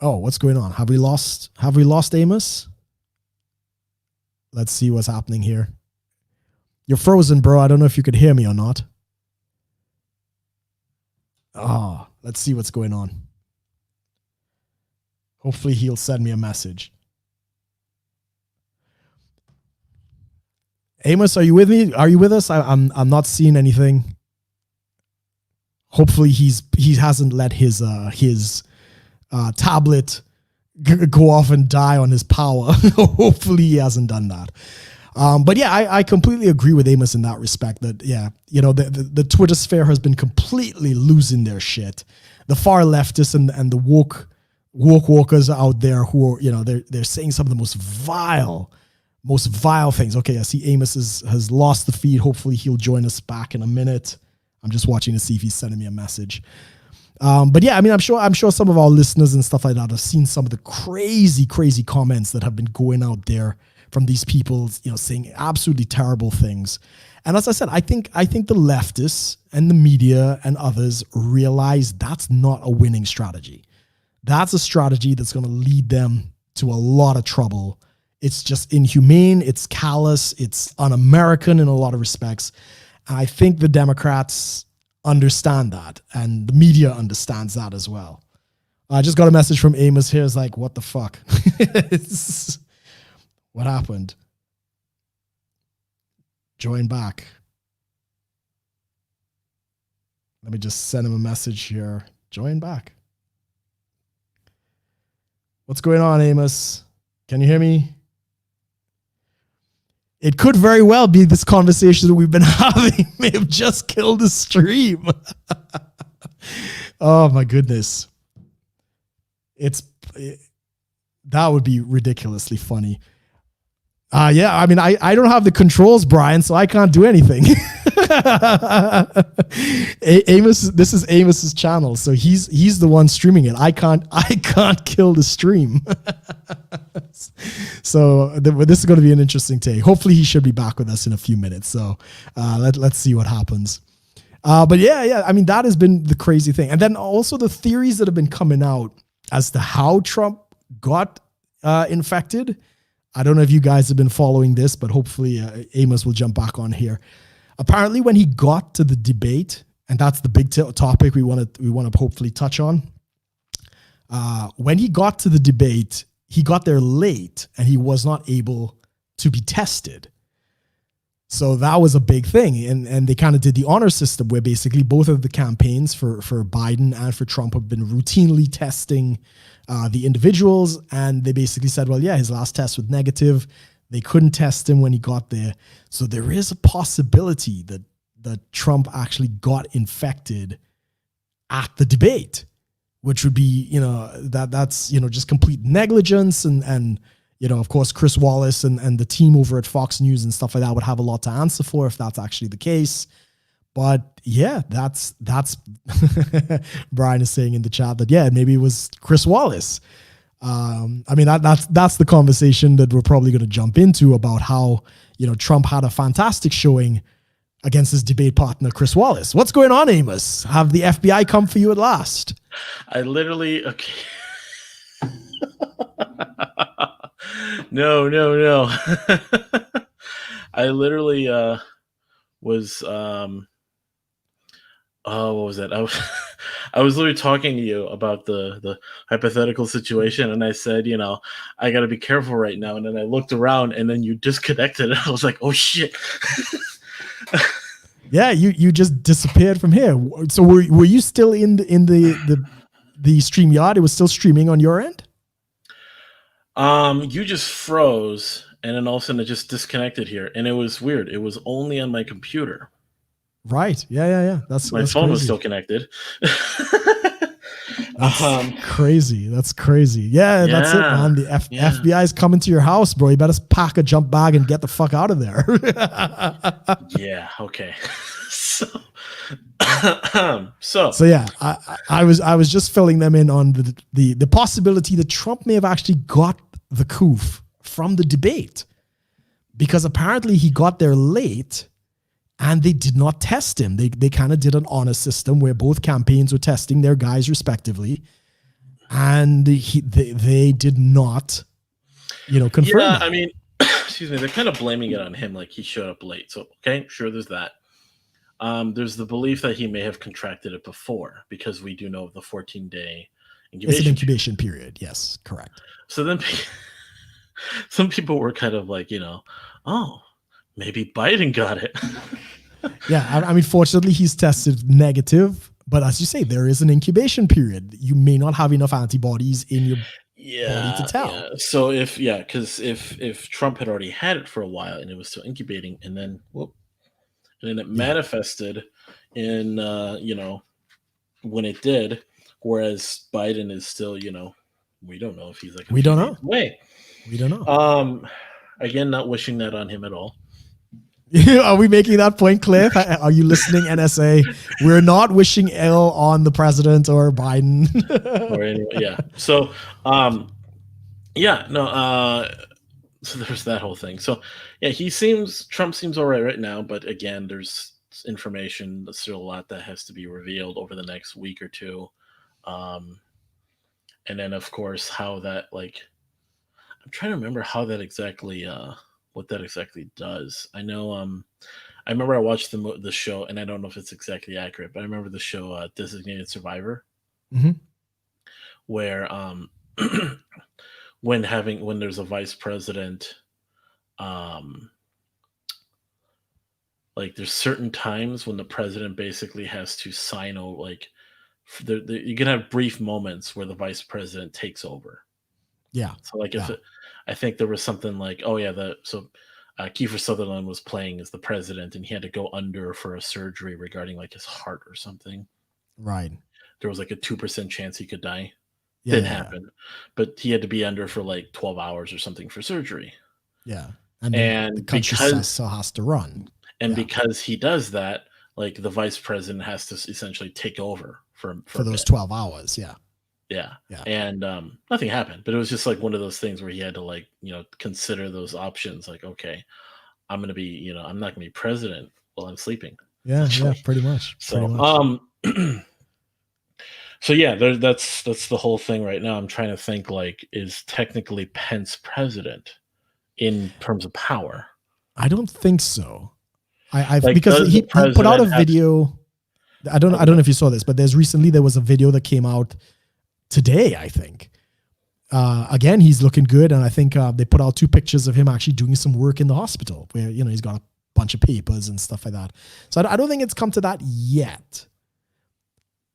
Oh, what's going on? Have we lost Amos? Let's see what's happening here. You're frozen, bro. I don't know if you could hear me or not. Oh, let's see what's going on. Hopefully he'll send me a message. Amos, are you with me? Are you with us? I'm not seeing anything. Hopefully he hasn't let his tablet go off and die on his power. Hopefully he hasn't done that. But yeah, I completely agree with Amos in that respect that, the Twitter sphere has been completely losing their shit. The far leftists and the woke walkers out there who are, they're saying some of the most vile things. Okay, I see Amos has lost the feed. Hopefully he'll join us back in a minute. I'm just watching to see if he's sending me a message. But yeah, I mean, I'm sure some of our listeners and stuff like that have seen some of the crazy comments that have been going out there from these people, saying absolutely terrible things. And as I said, I think the leftists and the media and others realize that's not a winning strategy. That's a strategy that's going to lead them to a lot of trouble. It's just inhumane. It's callous. It's un-American in a lot of respects. And I think the Democrats understand that, and the media understands that as well. I just got a message from Amos here. It's like, what the fuck? What happened? Join back. Let me just send him a message here. Join back. What's going on, Amos? Can you hear me? It could very well be this conversation that we've been having may have just killed the stream. Oh my goodness. That would be ridiculously funny. Yeah, I mean, I don't have the controls, Brian, so I can't do anything. Amos, this is Amos's channel, so he's the one streaming it. I can't kill the stream. So this is going to be an interesting take. Hopefully, he should be back with us in a few minutes. So let's see what happens. But yeah. I mean, that has been the crazy thing, and then also the theories that have been coming out as to how Trump got infected. I don't know if you guys have been following this, but hopefully Amos will jump back on here. Apparently, when he got to the debate, and that's the big topic we want to hopefully touch on. When he got to the debate, he got there late, and he was not able to be tested. So that was a big thing, and they kind of did the honor system where basically both of the campaigns for Biden and for Trump have been routinely testing the individuals, and they basically said, well, yeah, his last test was negative. They couldn't test him when he got there. So there is a possibility that Trump actually got infected at the debate, which would be, that's just complete negligence. And of course, Chris Wallace and the team over at Fox News and stuff like that would have a lot to answer for if that's actually the case. But yeah, that's Brian is saying in the chat that, yeah, maybe it was Chris Wallace. I mean, that's the conversation that we're probably going to jump into about how, Trump had a fantastic showing against his debate partner, Chris Wallace. What's going on, Amos? Have the FBI come for you at last? I literally, okay. No. I literally was what was it? I was literally talking to you about the hypothetical situation, and I said, I got to be careful right now. And then I looked around, and then you disconnected, and I was like, oh shit. Yeah, you just disappeared from here. So were you still in the StreamYard? It was still streaming on your end? You just froze, and then all of a sudden it just disconnected here, and it was weird. It was only on my computer. Right. Yeah. That's my phone crazy. Was still connected. That's crazy. That's crazy. Yeah, that's it, man. The FBI is coming to your house, bro. You better pack a jump bag and get the fuck out of there. Yeah. Okay. So yeah, I was just filling them in on the possibility that Trump may have actually got the coof from the debate, because apparently he got there late and they did not test him. They kind of did an honor system where both campaigns were testing their guys respectively, and they did not, confirm. Yeah, that. I mean, excuse me, they're kind of blaming it on him, like he showed up late. So okay, sure, there's that. There's the belief that he may have contracted it before, because we do know the 14-day incubation. It's an incubation period. Yes, correct. So then some people were kind of like, oh, maybe Biden got it. Yeah, I mean, fortunately, he's tested negative. But as you say, there is an incubation period. You may not have enough antibodies in your body to tell. Yeah. So because if Trump had already had it for a while and it was still incubating, and then it manifested in when it did, whereas Biden is still, we don't know if he's like we don't know. We don't know. Again, not wishing that on him at all. Are we making that point, Cliff? Are you listening, NSA? We're not wishing ill on the president or Biden. Or anyway, yeah. So, so there's that whole thing. So, yeah, Trump seems all right now, but again, there's information. There's still a lot that has to be revealed over the next week or two. And then, of course, how that, I'm trying to remember how that exactly, what that exactly does. I know, I remember I watched the show, and I don't know if it's exactly accurate, but I remember the show Designated Survivor, where when there's a vice president, there's certain times when the president basically has to sign over, you can have brief moments where the vice president takes over. Yeah. So I think there was something like, Kiefer Sutherland was playing as the president, and he had to go under for a surgery regarding his heart or something. Right. There was a 2% chance he could die. Didn't happen, but he had to be under for 12 hours or something for surgery. Yeah. And the country still has to run. And Yeah. because he does that, like the vice president has to essentially take over for For a those bit. 12 hours. Yeah. Yeah. Yeah. And nothing happened, but it was just like one of those things where he had to like, consider those options. Like, okay, I'm gonna be, I'm not gonna be president while I'm sleeping, Yeah. Yeah. essentially. Pretty much. Pretty So much. so yeah, that's the whole thing right now. I'm trying to think like, is technically Pence president in terms of power? I don't think so. I've Like, because does the he put out a president have video. oh, I go don't know ahead. if you saw this, but there was a video that came out today, I think. Again, he's looking good, and I think they put out 2 pictures of him actually doing some work in the hospital, where he's got a bunch of papers and stuff like that. So I don't think it's come to that yet,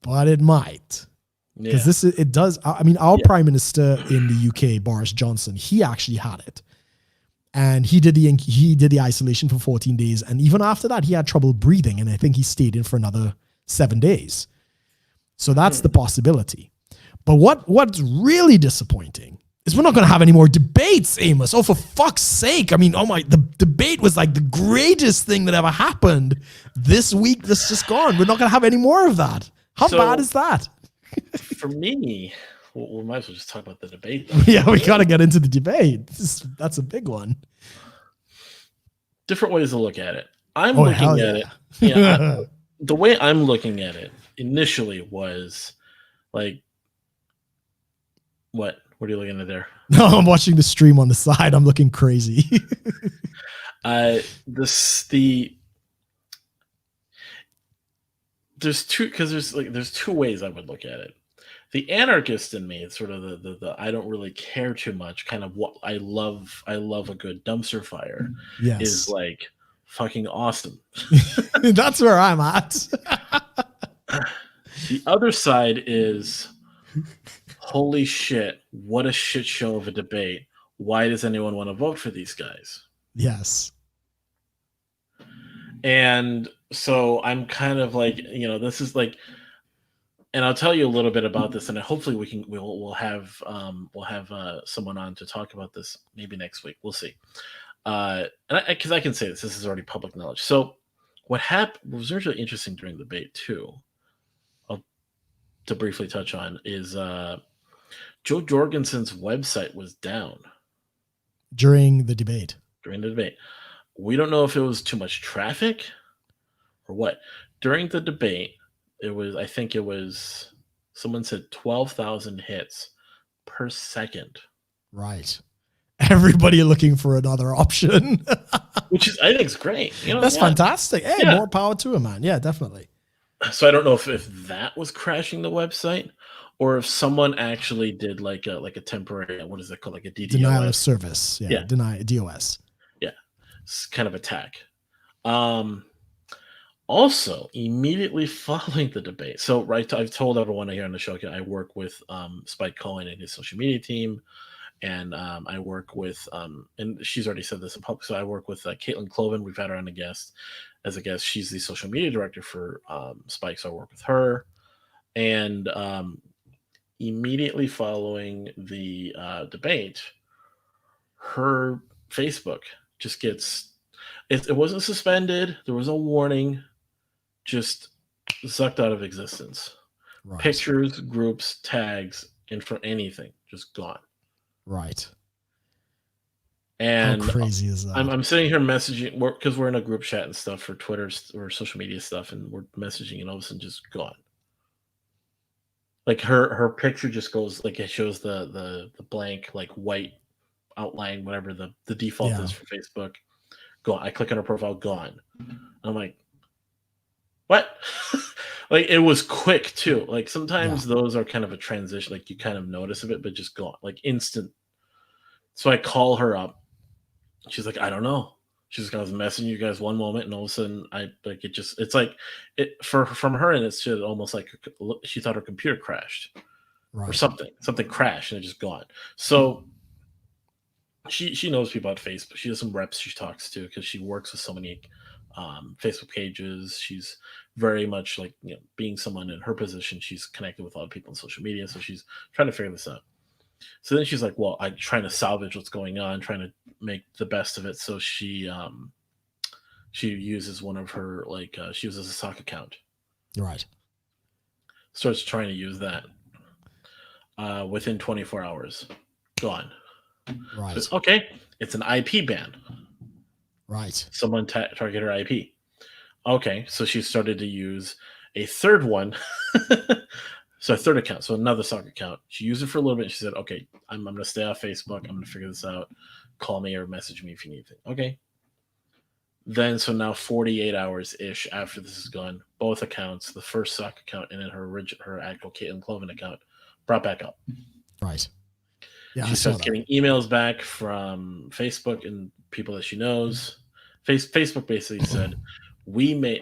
but it might, because Yeah. it does. I mean, our Yeah. prime minister in the UK, Boris Johnson, he actually had it, and he did the isolation for 14 days, and even after that, he had trouble breathing, and I think he stayed in for another 7 days. So that's the possibility. But what's really disappointing is we're not going to have any more debates, Amos. Oh, for fuck's sake. I mean, the debate was like the greatest thing that ever happened this week that's just gone. We're not going to have any more of that. How So bad is that? for me, we might as well just talk about the debate then. Yeah, we got to get into the debate. That's a big one. Different ways to look at it. I'm Oh, looking hell at yeah. it. The way I'm looking at it initially was like, what? What are you looking at there? No, I'm watching the stream on the side. I'm looking crazy. There's two ways I would look at it. The anarchist in me, it's sort of the I don't really care too much, kind of what I love a good dumpster fire, is Yes. like fucking awesome. That's where I'm at. The other side is, holy shit, what a shit show of a debate. Why does anyone want to vote for these guys? Yes. And so I'm kind of like, this is like, and I'll tell you a little bit about this, and hopefully we'll have someone on to talk about this maybe next week. We'll see. And because I can say this is already public knowledge. So what was really interesting during the debate too, to briefly touch on, is Joe Jorgensen's website was down During the debate. We don't know if it was too much traffic or what. During the debate, I think it was, someone said 12,000 hits per second. Right. Everybody looking for another option. Which I think is great. That's fantastic. Hey, Yeah. more power to him, man. Yeah, definitely. So I don't know if that was crashing the website, or if someone actually did like a temporary, what is it called, like a DDoS? Denial of service. Yeah. Yeah. DOS. Yeah. It's kind of attack. Also, immediately following the debate, so right, I've told everyone here on the show, I work with Spike Cohen and his social media team, and I work with, and she's already said this in public, so I work with Caitlin Cloven. We've had her on as a guest. She's the social media director for Spike, so I work with her. And immediately following the debate, her Facebook just gets, it wasn't suspended, there was a warning, just sucked out of existence. Right. Pictures, groups, tags, and for anything, just gone. Right. And how crazy is that? I'm sitting here messaging, because we're in a group chat and stuff for Twitter or social media stuff, and we're messaging, and all of a sudden just gone. Like her picture just goes, like it shows the blank, like white outline, whatever the default is for Facebook. Gone. I click on her profile, gone. I'm like, what? Like, it was quick too. Like sometimes those are kind of a transition, like you kind of notice of it, but just gone, like instant. So I call her up. She's like, I don't know. She's kind of messaging you guys one moment, and all of a sudden, it's like it from her, and it's just almost like she thought her computer crashed, or something crashed, and it just gone. So she knows people at Facebook. She has some reps she talks to, because she works with so many Facebook pages. She's very much like, being someone in her position, she's connected with a lot of people on social media, so she's trying to figure this out. So then she's like, well, I'm trying to salvage what's going on, trying to make the best of it. So she she uses one of her she uses a sock account. Right. Starts trying to use that. Within 24 hours, gone. Right. So, okay, it's an IP ban. Right. Someone targeted her IP. Okay, so she started to use a third one. So a third account, so another sock account. She used it for a little bit. She said, okay, I'm going to stay off Facebook. I'm going to figure this out. Call me or message me if you need anything. Okay. Then, so now 48 hours-ish after this is gone, both accounts, the first sock account and then her actual Caitlin Cloven account, brought back up. Right. Yeah, she starts getting emails back from Facebook and people that she knows. Facebook basically said, we may,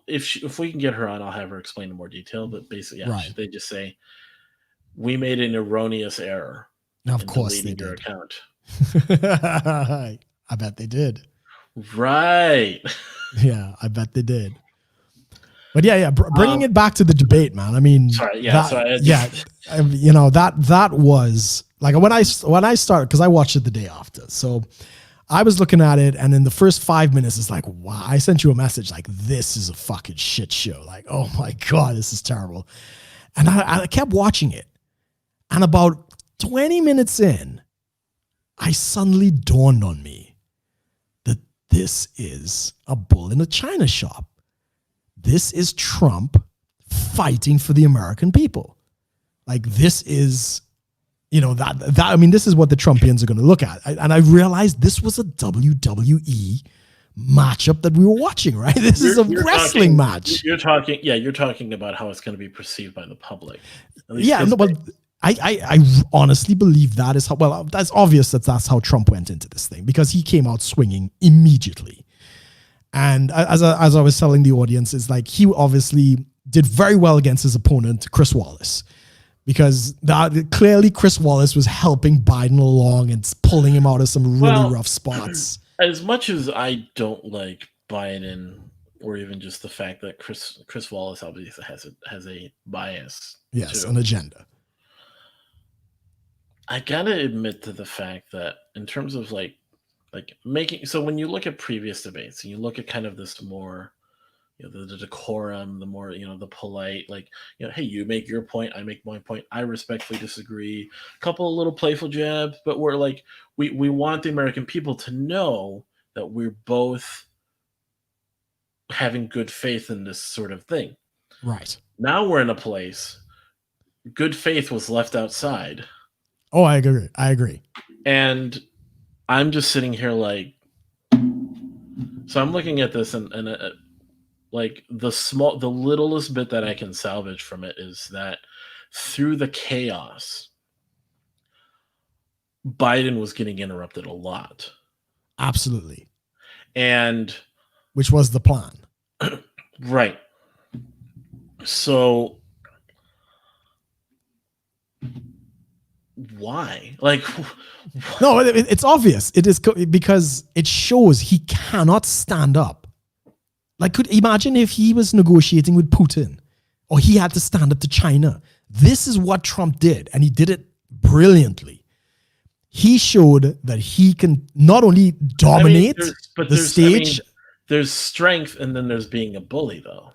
if we can get her on, I'll have her explain in more detail. But basically, yeah, Right. they just say, we made an erroneous error. Now, of course they your did. Account. I bet they did. Right. Yeah, I bet they did. But yeah, bringing it back to the debate, man. I mean, sorry, yeah, that was like when I started, because I watched it the day after. So I was looking at it, and in the first 5 minutes, it's like, wow, I sent you a message like, this is a fucking shit show. Like, oh my God, this is terrible. And I kept watching it. And about 20 minutes in, I suddenly dawned on me that this is a bull in a china shop. This is Trump fighting for the American people. Like, this is, this is what the Trumpians are going to look at. And I realized this was a WWE matchup that we were watching, right? This is a wrestling match. You're talking about how it's going to be perceived by the public. Yeah, no, but I honestly believe that is how, well, that's obvious that's how Trump went into this thing, because he came out swinging immediately. And as I was telling the audience, it's like he obviously did very well against his opponent, Chris Wallace, because clearly Chris Wallace was helping Biden along and pulling him out of some really rough spots. As much as I don't like Biden, or even just the fact that Chris Wallace obviously has a bias. Yes, an agenda. I gotta admit to the fact that in terms of like making, so when you look at previous debates and you look at kind of this more, the decorum, the more, the polite, hey, you make your point, I make my point, I respectfully disagree, a couple of little playful jabs, but we're like, we want the American people to know that we're both having good faith in this sort of thing. Right. Now we're in a place, good faith was left outside. Oh, I agree. And I'm just sitting here so I'm looking at this and the littlest bit that I can salvage from it is that through the chaos, Biden was getting interrupted a lot. Absolutely. And which was the plan. Right. So why? No, it's obvious. It is because it shows he cannot stand up. Could imagine if he was negotiating with Putin, or he had to stand up to China. This is what Trump did, and he did it brilliantly. He showed that he can not only dominate the stage. There's strength, and then there's being a bully, though.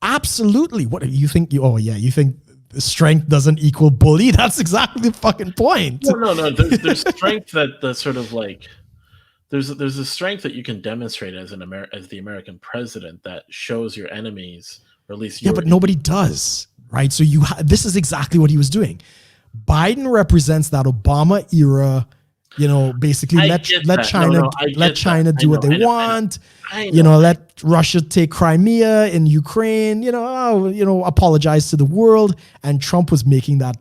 Absolutely. What do you think? You think strength doesn't equal bully? That's exactly the fucking point. No. There's strength that the sort of there's a strength that you can demonstrate as the American president that shows your enemies, or at least but nobody does, right? So this is exactly what he was doing. Biden represents that Obama era. Basically let China do what they want. Let Russia take Crimea in Ukraine. Apologize to the world. And Trump was making that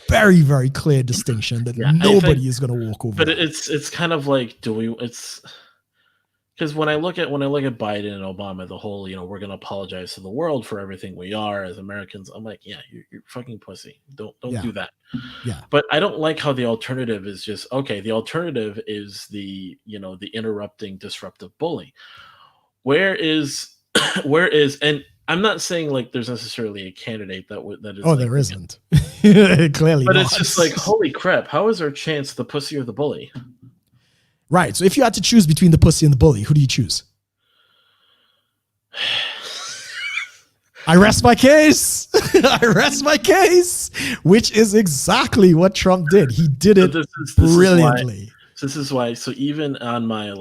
very, very clear distinction that nobody is going to walk over. But it's kind of like, because when I look at Biden and Obama, the whole, we're going to apologize to the world for everything we are as Americans. I'm like, yeah, you're fucking pussy. Don't do that. Yeah. But I don't like how the alternative is just, okay, the alternative is the interrupting, disruptive bully. Where is, and I'm not saying there's necessarily a candidate that is. Oh, there isn't. Clearly but not. It's just holy crap, how is our chance the pussy or the bully? Right. So if you had to choose between the pussy and the bully, who do you choose? I rest my case. I rest my case, which is exactly what Trump did. He did it brilliantly. This is why. So even on my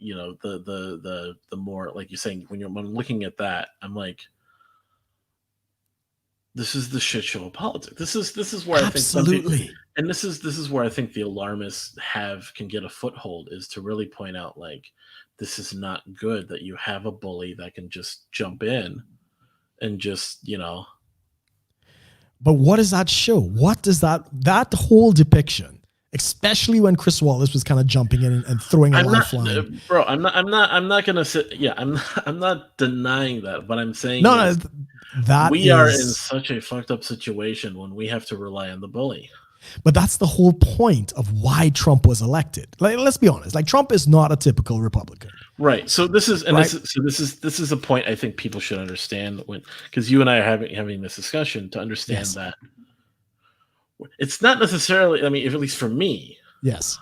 the more like you're saying when I'm looking at that, I'm like, this is the shit show of politics. This is where Absolutely. I think and this is where I think the alarmists can get a foothold, is to really point out like this is not good that you have a bully that can just jump in and just But what does that show? What does that whole depiction, especially when Chris Wallace was kind of jumping in and throwing a lifeline? Bro, I'm not gonna sit. Yeah, I'm not denying that, but I'm saying we are in such a fucked up situation when we have to rely on the bully. But that's the whole point of why Trump was elected. Like, let's be honest. Like, Trump is not a typical Republican. Right. So this is a point I think people should understand, because you and I are having this discussion, to understand that it's not necessarily. I mean, at least for me, yes.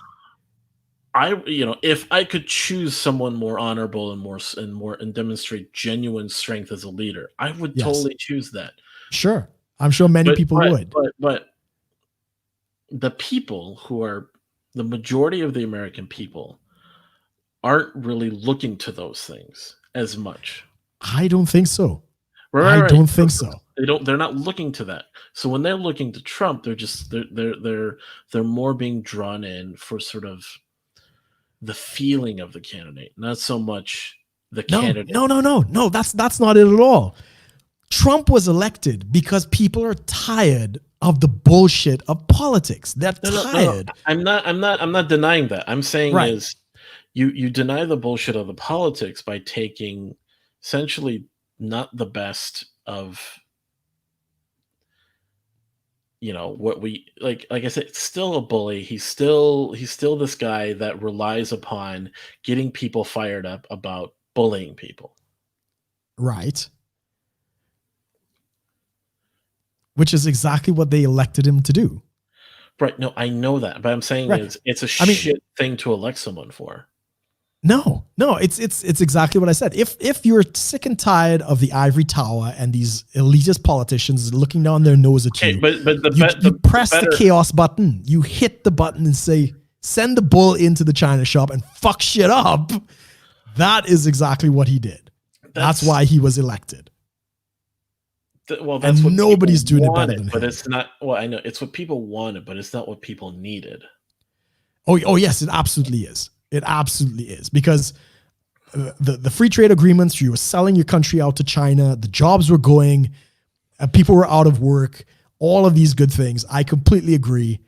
If I could choose someone more honorable and demonstrate genuine strength as a leader, I would totally choose that. Sure, I'm sure many people would. But the people who are the majority of the American people aren't really looking to those things as much. I don't think so. I don't think so. They're not looking to that. So when they're looking to Trump, they're more being drawn in for sort of the feeling of the candidate, not so much the candidate. No. That's not it at all. Trump was elected because people are tired of the bullshit of politics. They're tired. No. I'm not denying that. I'm saying is you deny the bullshit of the politics by taking essentially not the best of what we like I said, it's still a bully. He's still this guy that relies upon getting people fired up about bullying people. Right. Which is exactly what they elected him to do. Right. No, I know that, but I'm saying it's a shit thing to elect someone for. No, it's exactly what I said. If you're sick and tired of the ivory tower and these elitist politicians looking down their nose at you, you press the chaos button. You hit the button and say, send the bull into the China shop and fuck shit up. That is exactly what he did. That's why he was elected. Well, that's what nobody's doing it better than him. But it's not. Well, I know it's what people wanted, but it's not what people needed. Oh yes, it absolutely is. It absolutely is, because the free trade agreements, you were selling your country out to China, the jobs were going, people were out of work, all of these good things. I completely agree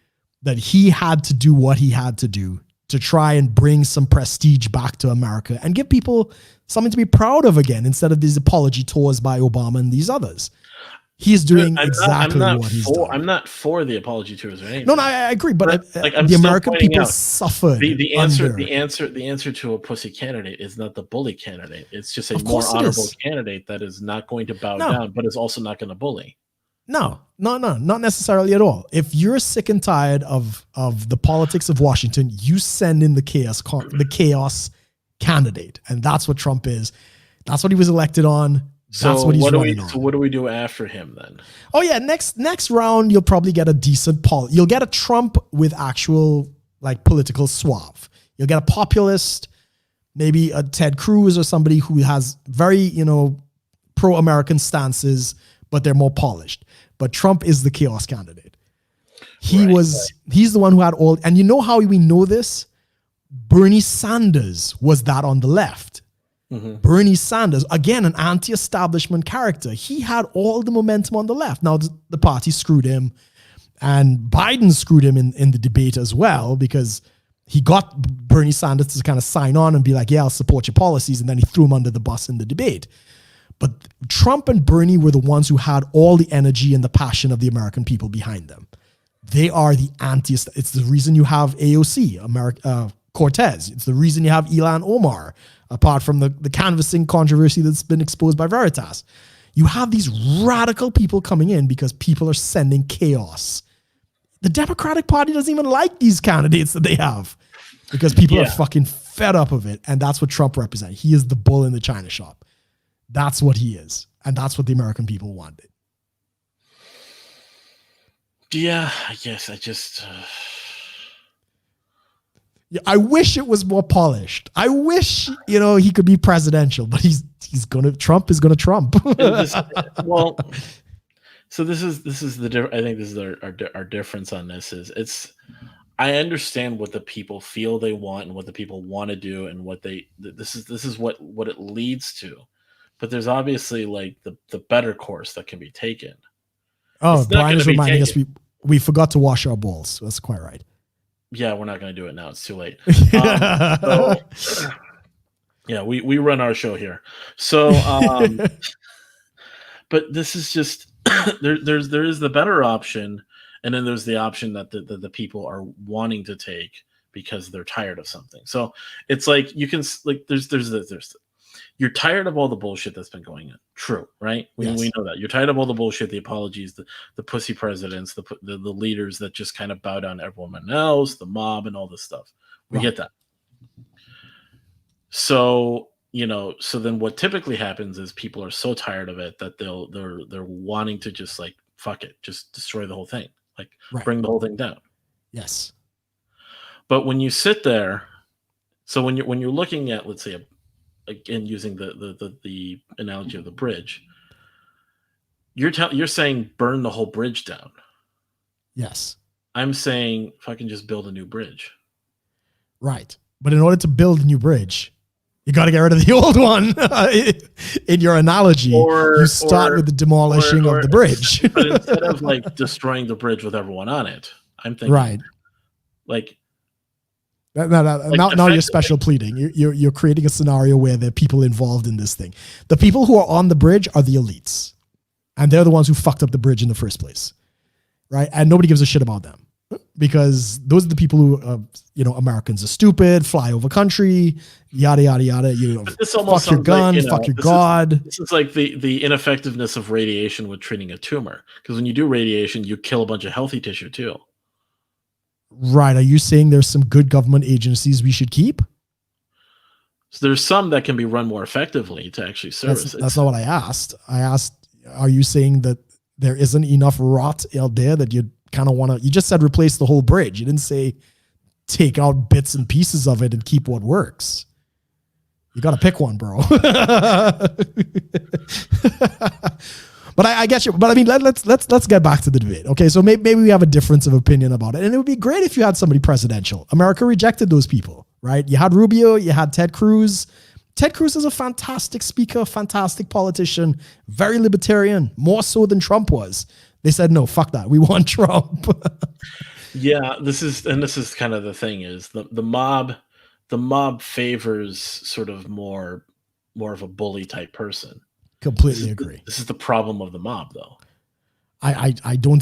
that he had to do what he had to do to try and bring some prestige back to America and give people something to be proud of again, instead of these apology tours by Obama and these others. He's doing exactly what he's done. I'm not for the apology tours or anything. No, I agree, but the American people suffered. The answer to a pussy candidate is not the bully candidate. It's just a more honorable candidate that is not going to bow down, but is also not going to bully. No, not necessarily at all. If you're sick and tired of the politics of Washington, you send in the chaos candidate, and that's what Trump is. That's what he was elected on. That's what he's running on. So what do we do after him then? Oh yeah, next round you'll probably get a decent you'll get a Trump with actual like political suave. You'll get a populist, maybe a Ted Cruz or somebody who has very, pro-American stances, but they're more polished. But Trump is the chaos candidate. He's the one who had all, and you know how we know this? Bernie Sanders was that on the left. Mm-hmm. Bernie Sanders, again, an anti-establishment character. He had all the momentum on the left. Now, the party screwed him, and Biden screwed him in the debate as well, because he got Bernie Sanders to kind of sign on and be like, yeah, I'll support your policies, and then he threw him under the bus in the debate. But Trump and Bernie were the ones who had all the energy and the passion of the American people behind them. They are the it's the reason you have AOC, Cortez. It's the reason you have Ilhan Omar, apart from the canvassing controversy that's been exposed by Veritas. You have these radical people coming in because people are sending chaos. The Democratic Party doesn't even like these candidates that they have because people are fucking fed up of it. And that's what Trump represents. He is the bull in the China shop. That's what he is. And that's what the American people wanted. Yeah, I guess I just. Yeah, I wish it was more polished. I wish, he could be presidential, but Trump is gonna Trump. Well, so this is the I think this is our difference on this is I understand what the people feel they want and what the people want to do and what this is what it leads to, but there's obviously like the better course that can be taken. Oh, Brian is reminding us we forgot to wash our balls. That's quite right. Yeah, we're not going to do it now. It's too late. Yeah, we run our show here. So, but this is just there is the better option, and then there's the option that the people are wanting to take because they're tired of something. So it's like you can like there's you're tired of all the bullshit that's been going on. True, right? We know that. You're tired of all the bullshit, the apologies, the pussy presidents, the leaders that just kind of bow down to everyone else, the mob and all this stuff. We get that. So, so then what typically happens is people are so tired of it that they're wanting to just like, fuck it, just destroy the whole thing. Like bring the whole thing down. Yes. But when you sit there, so when you're looking at, let's say, again, using the analogy of the bridge, you're saying burn the whole bridge down. Yes. I'm saying fucking just build a new bridge. Right. But in order to build a new bridge, you got to get rid of the old one. In your analogy, you start with the demolishing of the bridge. But instead of like destroying the bridge with everyone on it, I'm thinking like now you're special pleading. You're creating a scenario where there are people involved in this thing. The people who are on the bridge are the elites, and they're the ones who fucked up the bridge in the first place, right? And nobody gives a shit about them because those are the people who, Americans are stupid, fly over country, yada yada yada. Fuck your gun, fuck your God. This is like the ineffectiveness of radiation with treating a tumor, because when you do radiation, you kill a bunch of healthy tissue too. Right. Are you saying there's some good government agencies we should keep? So there's some that can be run more effectively to actually service it. That's not what I asked. I asked, are you saying that there isn't enough rot out there that you kind of want to, you just said replace the whole bridge. You didn't say take out bits and pieces of it and keep what works. You got to pick one, bro. But I get you. But I mean, let's get back to the debate. Okay, so maybe we have a difference of opinion about it, and it would be great if you had somebody presidential. America rejected those people, right? You had Rubio, you had Ted Cruz. Ted Cruz is a fantastic speaker, fantastic politician, very libertarian, more so than Trump was. They said, no, fuck that. We want Trump. Yeah, this is kind of the thing is the mob favors sort of more of a bully type person. Completely agree. This is the problem of the mob, though. I don't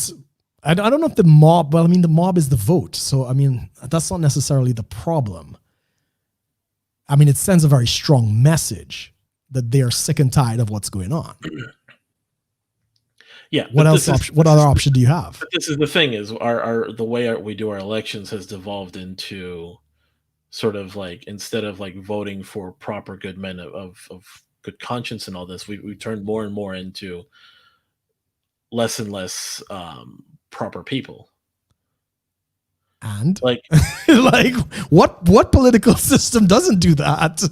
know if the mob, well, I mean, the mob is the vote. So, I mean, that's not necessarily the problem. I mean, it sends a very strong message that they are sick and tired of what's going on. Yeah. What other option do you have? But this is the thing is the way we do our elections has devolved into sort of like, instead of like voting for proper good men of good conscience and all this, we turned more and more into less and less proper people. And like what political system doesn't do that?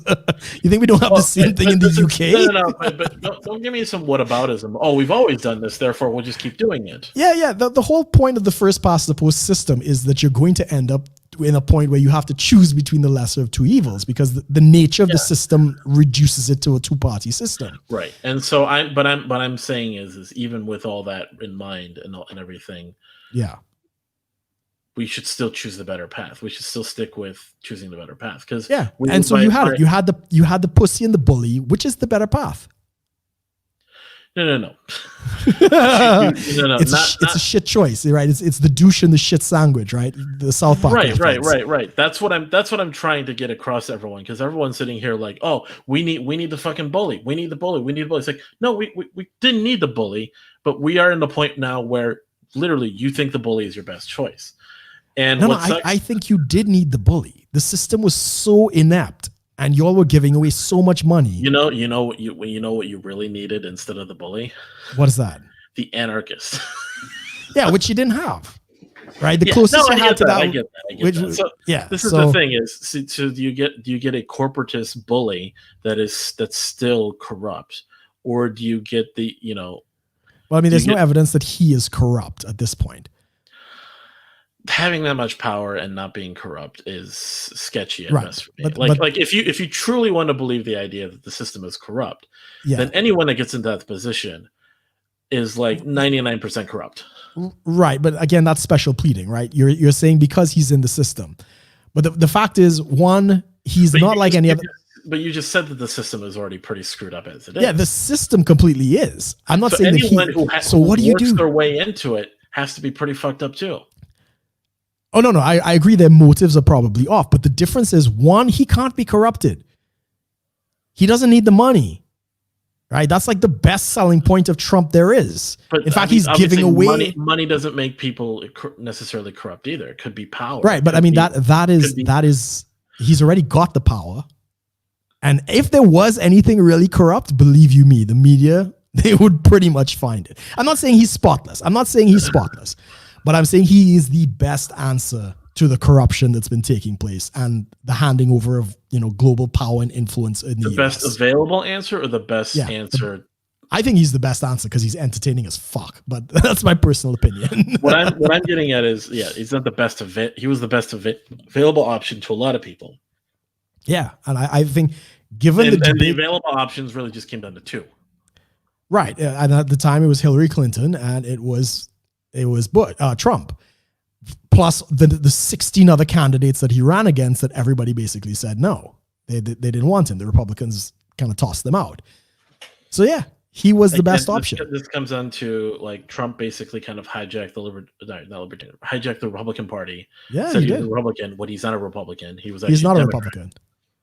You think we don't have the same thing in the UK? No, but don't give me some whataboutism. Oh, we've always done this, therefore we'll just keep doing it. Yeah. The whole point of the first past the post system is that you're going to end up in a point where you have to choose between the lesser of two evils, because the nature of the system reduces it to a two-party system. Right. And so I'm saying is even with all that in mind and everything, yeah, we should still choose the better path. We should still stick with choosing the better path. Because and so you had the pussy and the bully. Which is the better path? No. It's a shit choice, right? It's the douche and the shit sandwich, right? The South Park. Right. That's what I'm trying to get across to everyone, because everyone's sitting here like, oh, we need the fucking bully. We need the bully. It's like, no, we didn't need the bully, but we are in the point now where literally you think the bully is your best choice. And I think you did need the bully. The system was so inept and y'all were giving away so much money. You know what you really needed instead of the bully? What is that? The anarchist. Yeah, which you didn't have. Right, the Yeah, closest no, you had to that. I get that. So yeah, this is the thing: is so do you get a corporatist bully that's still corrupt, or do you get the Well, I mean, there's no evidence that he is corrupt at this point. Having that much power and not being corrupt is sketchy at Right, best for me. Like if you truly want to believe the idea that the system is corrupt, then anyone that gets into that position is like 99% corrupt. Right, but again, that's special pleading, right? You're saying because he's in the system, but the fact is, one, he's not like any other. But you just said that the system is already pretty screwed up as it is. Yeah, the system completely is. I'm not saying anyone that so what do you do? Their way into it has to be pretty fucked up too. Oh no, I agree. Their motives are probably off, but the difference is, one, he can't be corrupted. He doesn't need the money. Right, that's like the best selling point of Trump there is. But in fact, he's giving away money. Doesn't make people necessarily corrupt either. It could be power, right? But I mean that is he's already got the power. And if there was anything really corrupt, believe you me, the media, they would pretty much find it. I'm not saying he's spotless. But I'm saying he is the best answer to the corruption that's been taking place and the handing over of global power and influence in the best available answer or the best answer. I think he's the best answer because he's entertaining as fuck, but that's my personal opinion. what I'm getting at is, he's not the best of it. He was the best available option to a lot of people. Yeah, and I think given the available options really just came down to two. Right, and at the time it was Hillary Clinton and it was Trump. Plus the 16 other candidates that he ran against that everybody basically said no. They didn't want him. The Republicans kind of tossed them out. So yeah, he was the best option. This comes down to like Trump basically kind of hijacked hijacked the Republican Party. Yeah, said he was a Republican. When he's not a Republican, he's not a Republican.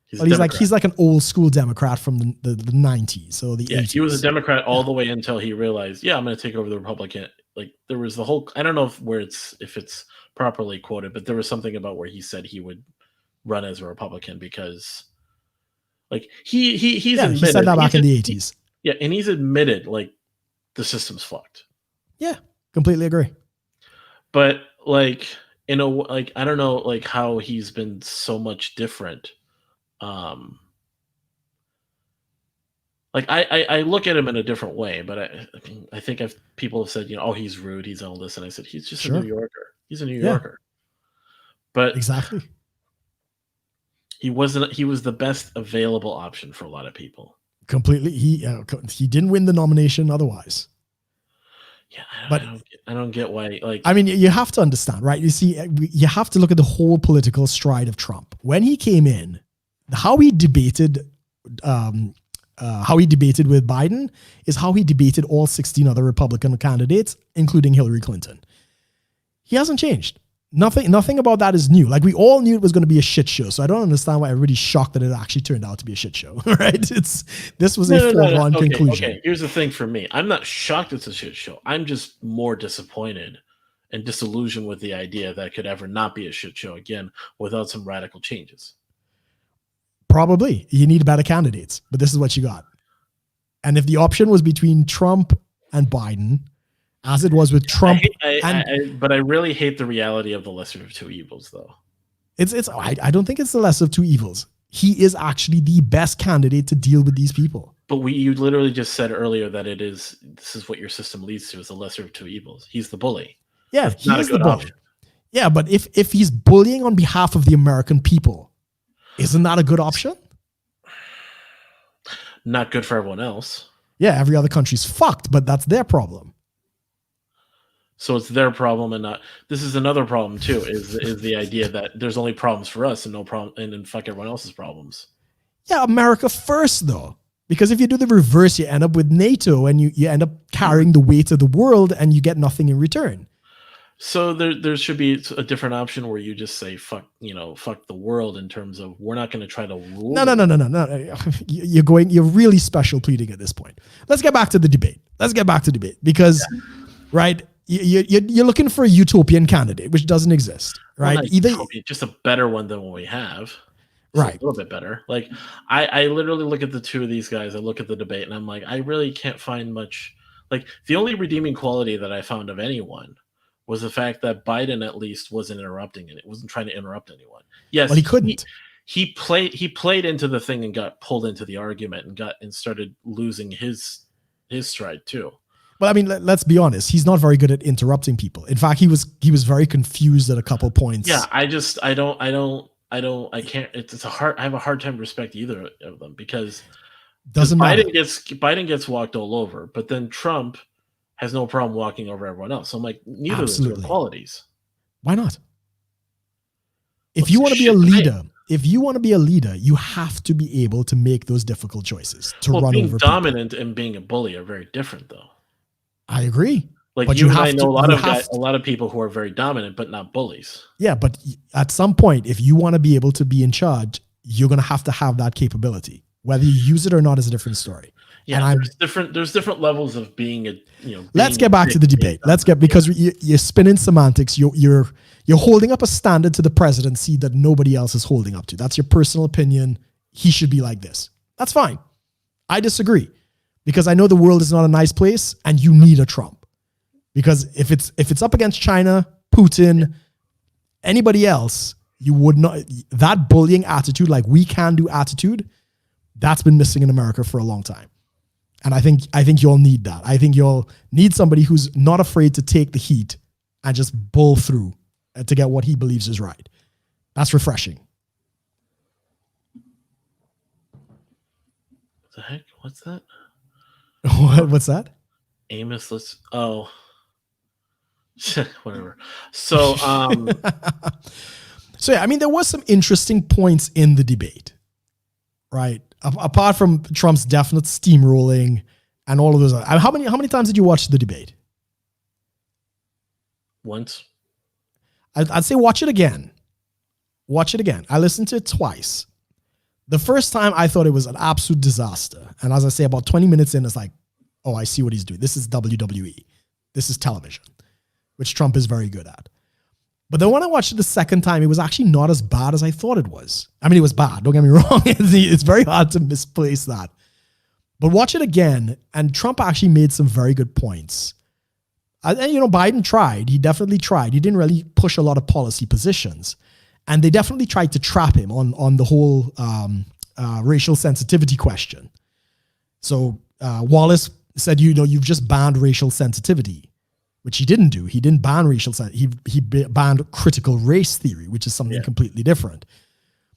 He's like an old school Democrat from the 90s or the 80s. He was a Democrat all the way until he realized, I'm going to take over the Republican. Like there was the whole, I don't know if it's properly quoted, but there was something about where he said he would run as a Republican because like he's admitted, he said that back in the 80s. Yeah, and he's admitted like the system's fucked. Yeah, completely agree. But like I don't know like how he's been so much different. Like I look at him in a different way, but I think people have said, he's rude, he's all this, and I said he's just a New Yorker. He's a New Yorker. But exactly. He was the best available option for a lot of people. Completely. He didn't win the nomination otherwise. Yeah, I don't get why. Like, I mean, you have to understand, right? You see, you have to look at the whole political stride of Trump. When he came in, how he debated with Biden is how he debated all 16 other Republican candidates, including Hillary Clinton. He hasn't changed. Nothing about that is new. Like we all knew it was going to be a shit show, so I don't understand why everybody's shocked that it actually turned out to be a shit show. Right? This was a foregone conclusion. Okay, here's the thing for me. I'm not shocked it's a shit show. I'm just more disappointed and disillusioned with the idea that it could ever not be a shit show again without some radical changes. Probably. You need better candidates, but this is what you got. And if the option was between Trump and Biden, as it was with Trump, but I really hate the reality of the lesser of two evils, though. I don't think it's the lesser of two evils. He is actually the best candidate to deal with these people. But you literally just said earlier that this is what your system leads to, is the lesser of two evils. He's the bully. Yeah, he's the bully. Yeah, but if he's bullying on behalf of the American people, isn't that a good option? Not good for everyone else. Yeah, every other country's fucked, but that's their problem. So it's their problem and not. This is another problem too. Is the idea that there's only problems for us and no problem, and then fuck everyone else's problems. Yeah, America first though, because if you do the reverse, you end up with NATO and you end up carrying the weight of the world and you get nothing in return. So there should be a different option where you just say fuck the world in terms of we're not going to try to rule. No. You're really special pleading at this point. Let's get back to the debate. Because right. You're looking for a utopian candidate, which doesn't exist, right? Either just a better one than what we have, It's a Right. little bit better. Like, I literally look at the two of these guys, I look at the debate, and I'm like, I really can't find much. Like, the only redeeming quality that I found of anyone was the fact that Biden at least wasn't interrupting it. It wasn't trying to interrupt anyone. Well, Yes, he he couldn't. he played into the thing and got pulled into the argument and started losing his stride too. Well, I mean, let's be honest. He's not very good at interrupting people. In fact, he was very confused at a couple Yeah, points. I can't. It's a hard. I have a hard time respect either of them because Doesn't matter. Biden gets walked all over, but then Trump has no problem walking over everyone else. So I'm like, neither of those are Absolutely. qualities. Why not? If What's you the want to be a shit tonight? leader, you have to be able to make those difficult choices to Well, run being over people. dominant and being a bully are very different, though. I agree. Like But you you and I have know to, a lot of people who are very dominant but not bullies. yeah, but at some point, if you want to be able to be in charge, you're going to have that capability. Whether you use it or not is a different story. Yeah, And there's different levels of being a let's being get back to the being debate. Let's get, because you're spinning semantics. You're holding up a standard to the presidency that nobody else is holding up to. That's your personal opinion. He should be like this. That's fine. I disagree because I know the world is not a nice place and you need a Trump. Because if it's up against China, Putin, anybody else, you would not, that bullying attitude, like we can do attitude, that's been missing in America for a long time. And I think you'll need that. I think you'll need somebody who's not afraid to take the heat and just bull through to get what he believes is right. That's refreshing. What the heck? What's that? What's that? Amos, whatever. So, So yeah, I mean, there was some interesting points in the debate, right? Apart from Trump's definite steamrolling and all of those. How many times did you watch the debate? once. I'd say watch it again. Watch it again. I listened to it twice. The first time I thought it was an absolute disaster. And as I say, about 20 minutes in, it's like, oh, I see what he's doing. This is WWE. This is television, which Trump is very good at. But then when I watched it the second time, it was actually not as bad as I thought it was. I mean, it was bad. Don't get me wrong. It's very hard to misplace that. But watch it again, and Trump actually made some very good points. And Biden tried. He definitely tried. He didn't really push a lot of policy positions. And they definitely tried to trap him on the whole racial sensitivity question. So Wallace said, you've just banned racial sensitivity, which he didn't do. He didn't ban racial sensitivity. He banned critical race theory, which is something completely different.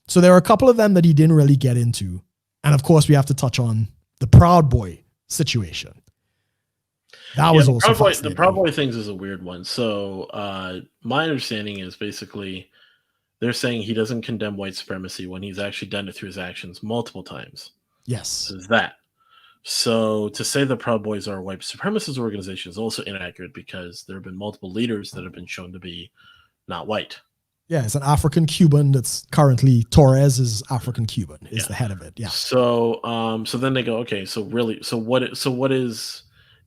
So there are a couple of them that he didn't really get into. And of course, we have to touch on the Proud Boy situation. That was also fascinating. The Proud Boy things is a weird one. So my understanding is basically they're saying he doesn't condemn white supremacy when he's actually done it through his actions multiple times. Yes. So is that. So to say the Proud Boys are a white supremacist organization is also inaccurate because there have been multiple leaders that have been shown to be not white. Yeah, it's an African Cuban that's currently Torres is African Cuban is the head of it. Yeah. So so then they go, okay, so really, so what is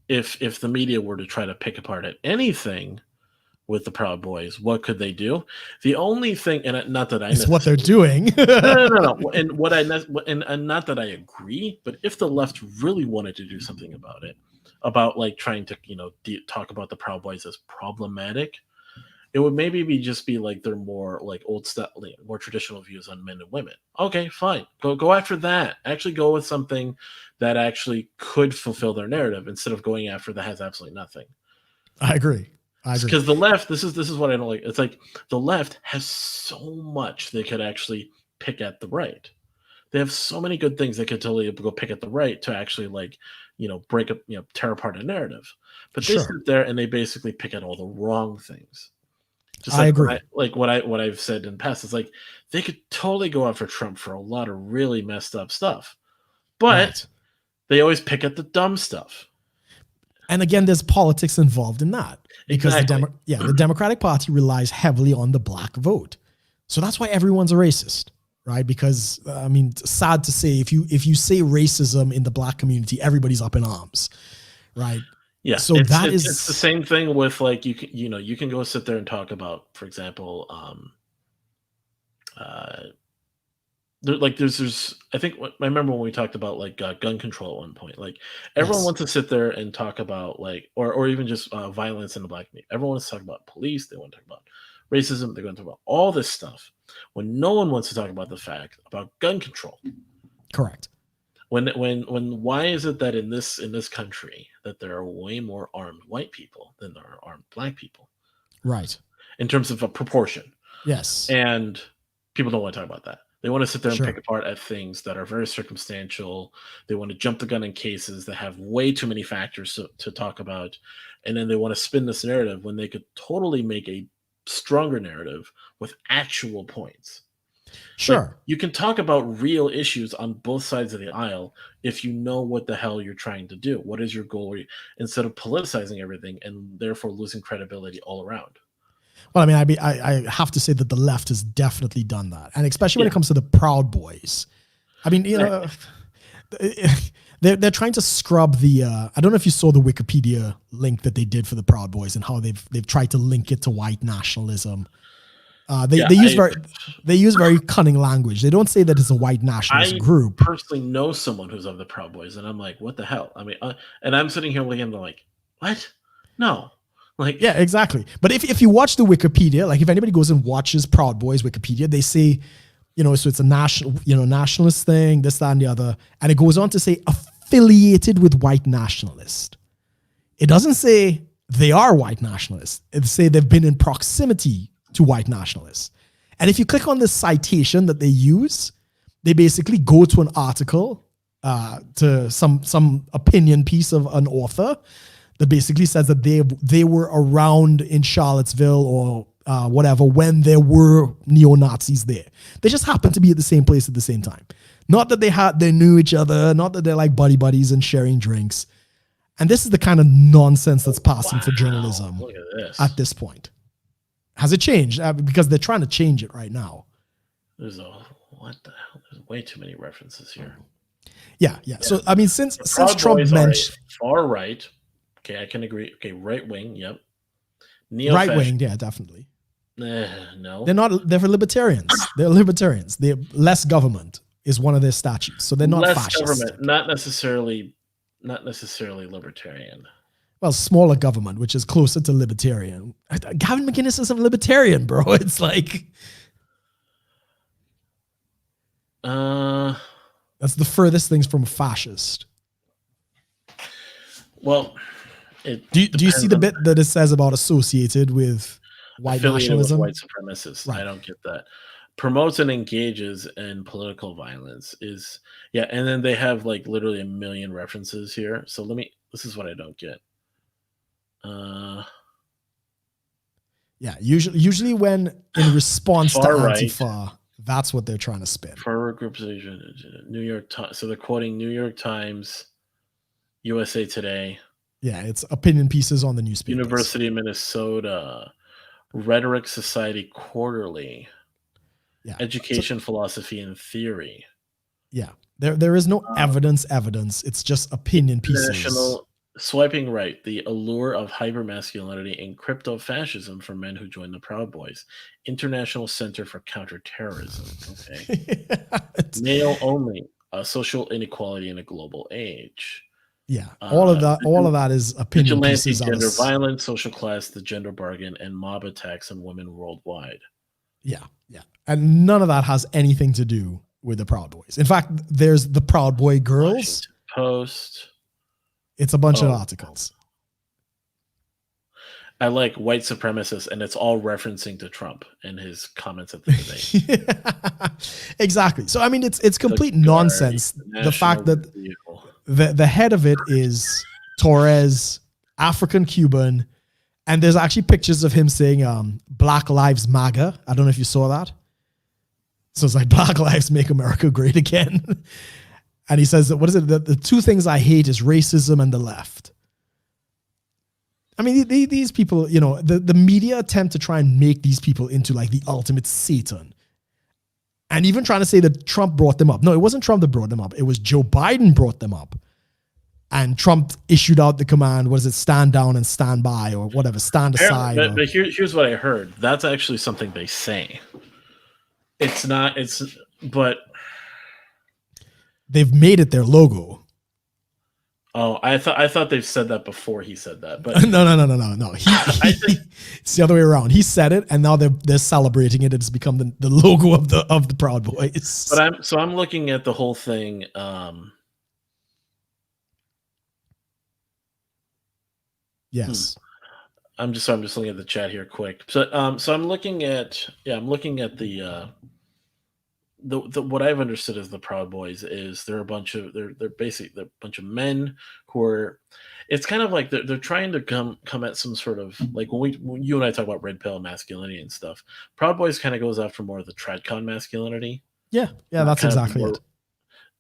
if the media were to try to pick apart at anything with the Proud Boys, what could they do? The only thing, and not that I it's what they're doing. no. And not that I agree, but if the left really wanted to do something about it, about like trying to talk about the Proud Boys as problematic, it would maybe be like they're more like old style, more traditional views on men and women. Okay, fine, go after that. Actually, go with something that actually could fulfill their narrative instead of going after that has absolutely nothing. I agree. Because the left, this is what I don't like. It's like the left has so much they could actually pick at the right. They have so many good things they could totally go pick at the right to actually break up, tear apart a narrative. But they sit there and they basically pick at all the wrong things. Just I agree. What I've said in the past is like they could totally go after Trump for a lot of really messed up stuff, but they always pick at the dumb stuff. And again, there's politics involved in that because the Democratic Party relies heavily on the black vote. So that's why everyone's a racist, right? Because I mean, sad to say, if you say racism in the black community, everybody's up in arms, right? Yeah. So it's the same thing with like you can go sit there and talk about, for example, there's I think I remember when we talked about like gun control at one point. Like everyone Yes, wants to sit there and talk about like or even just violence in the black community. Everyone wants to talk about police. They want to talk about racism. They're going to talk about all this stuff. When no one wants to talk about the fact about gun control. correct. When why is it that in this country that there are way more armed white people than there are armed black people Right. in terms of a proportion? Yes. And people don't want to talk about that. They want to sit there and pick Sure. apart at things that are very circumstantial. They want to jump the gun in cases that have way too many factors to talk about. And then they want to spin this narrative when they could totally make a stronger narrative with actual points. Like Sure. you can talk about real issues on both sides of the aisle if you know what the hell you're trying to do. What is your goal? Instead of politicizing everything and therefore losing credibility all around. Well, I mean, I have to say that the left has definitely done that, and especially when Yeah. it comes to the Proud Boys. I mean, they're trying to scrub the. I don't know if you saw the Wikipedia link that they did for the Proud Boys and how they've tried to link it to white nationalism. They Yeah, they use very cunning language. They don't say that it's a white nationalist I group. personally know someone who's of the Proud Boys, and I'm like, what the hell? I mean, and I'm sitting here looking at them like, what? No, like, Yeah, exactly. But if you watch the Wikipedia, like if anybody goes and watches Proud Boys Wikipedia, they say, so it's a nationalist thing, this, that, and the other. And it goes on to say affiliated with white nationalists. It doesn't say they are white nationalists. It say they've been in proximity to white nationalists. And if you click on the citation that they use, they basically go to an article, to some opinion piece of an author that basically says that they were around in Charlottesville or whatever when there were neo-Nazis there. They just happened to be at the same place at the same time. Not that they knew each other, not that they're like buddies and sharing drinks. And this is the kind of nonsense that's passing for journalism look at this. at this point. Has it changed? Because they're trying to change it right now. What the hell? There's way too many references here. Yeah. So I mean, since Proud Trump Boys are mentioned far right. Okay, I can agree. Okay, right wing. Yep. right wing, yeah, definitely. No. They're for libertarians. They're libertarians. They're less government is one of their statutes. So they're not Less fascist. government, not necessarily libertarian. Well, smaller government, which is closer to libertarian. Gavin McInnes is a libertarian, bro. It's like that's the furthest things from a fascist. Well, Do you see the bit that it says about associated with white affiliated nationalism? with white supremacists. Right. I don't get that. Promotes and engages in political violence is and then they have like literally a million references here. So this is what I don't get. Yeah, usually when in response to Far right. Antifa, that's what they're trying to spin. Far groups, New York Times. So they're quoting New York Times, USA Today. Yeah, it's opinion pieces on the newspapers. University of Minnesota, Rhetoric Society Quarterly, Education, Philosophy, and Theory. Yeah, there is no evidence. It's just opinion pieces. National Swiping Right, The Allure of Hypermasculinity and Crypto-Fascism for Men Who Join the Proud Boys. International Center for Counterterrorism. Okay. Male Only, Social Inequality in a Global Age. Yeah, all of that is opinion Vigilante, pieces. Gender Violence, Social Class, The Gender Bargain, and Mob Attacks on Women Worldwide. Yeah. And none of that has anything to do with the Proud Boys. In fact, there's the Proud Boy Girls. Washington Post. It's a bunch of articles. I like white supremacists, and it's all referencing to Trump and his comments at the debate. Exactly. So I mean, it's complete nonsense. The fact that the head of it is Torres, African Cuban, and there's actually pictures of him saying Black Lives MAGA. I don't know if you saw that. So it's like Black Lives Make America Great Again. And he says that, what is it? The two things I hate is racism and the left. I mean, these people, the media attempt to try and make these people into like the ultimate Satan. And even trying to say that Trump brought them up. No, it wasn't Trump that brought them up. It was Joe Biden brought them up. And Trump issued out the command, what is it, stand down and stand by or whatever, stand aside. But here's what I heard. That's actually something they say. It's not, But They've made it their logo. oh, I thought they've said that before he said that. But No. I think It's the other way around. He said it, and now they're celebrating it. It's become the logo of the Proud Boys. but I'm looking at the whole thing. Yes. I'm just looking at the chat here quick. So I'm looking at the what I've understood as the Proud Boys is they're a bunch of they're a bunch of men who are. It's kind of like they're trying to come at some sort of like when you and I talk about red pill masculinity and stuff. Proud Boys kind of goes after more of the tradcon masculinity. Yeah, that's Kind of exactly more,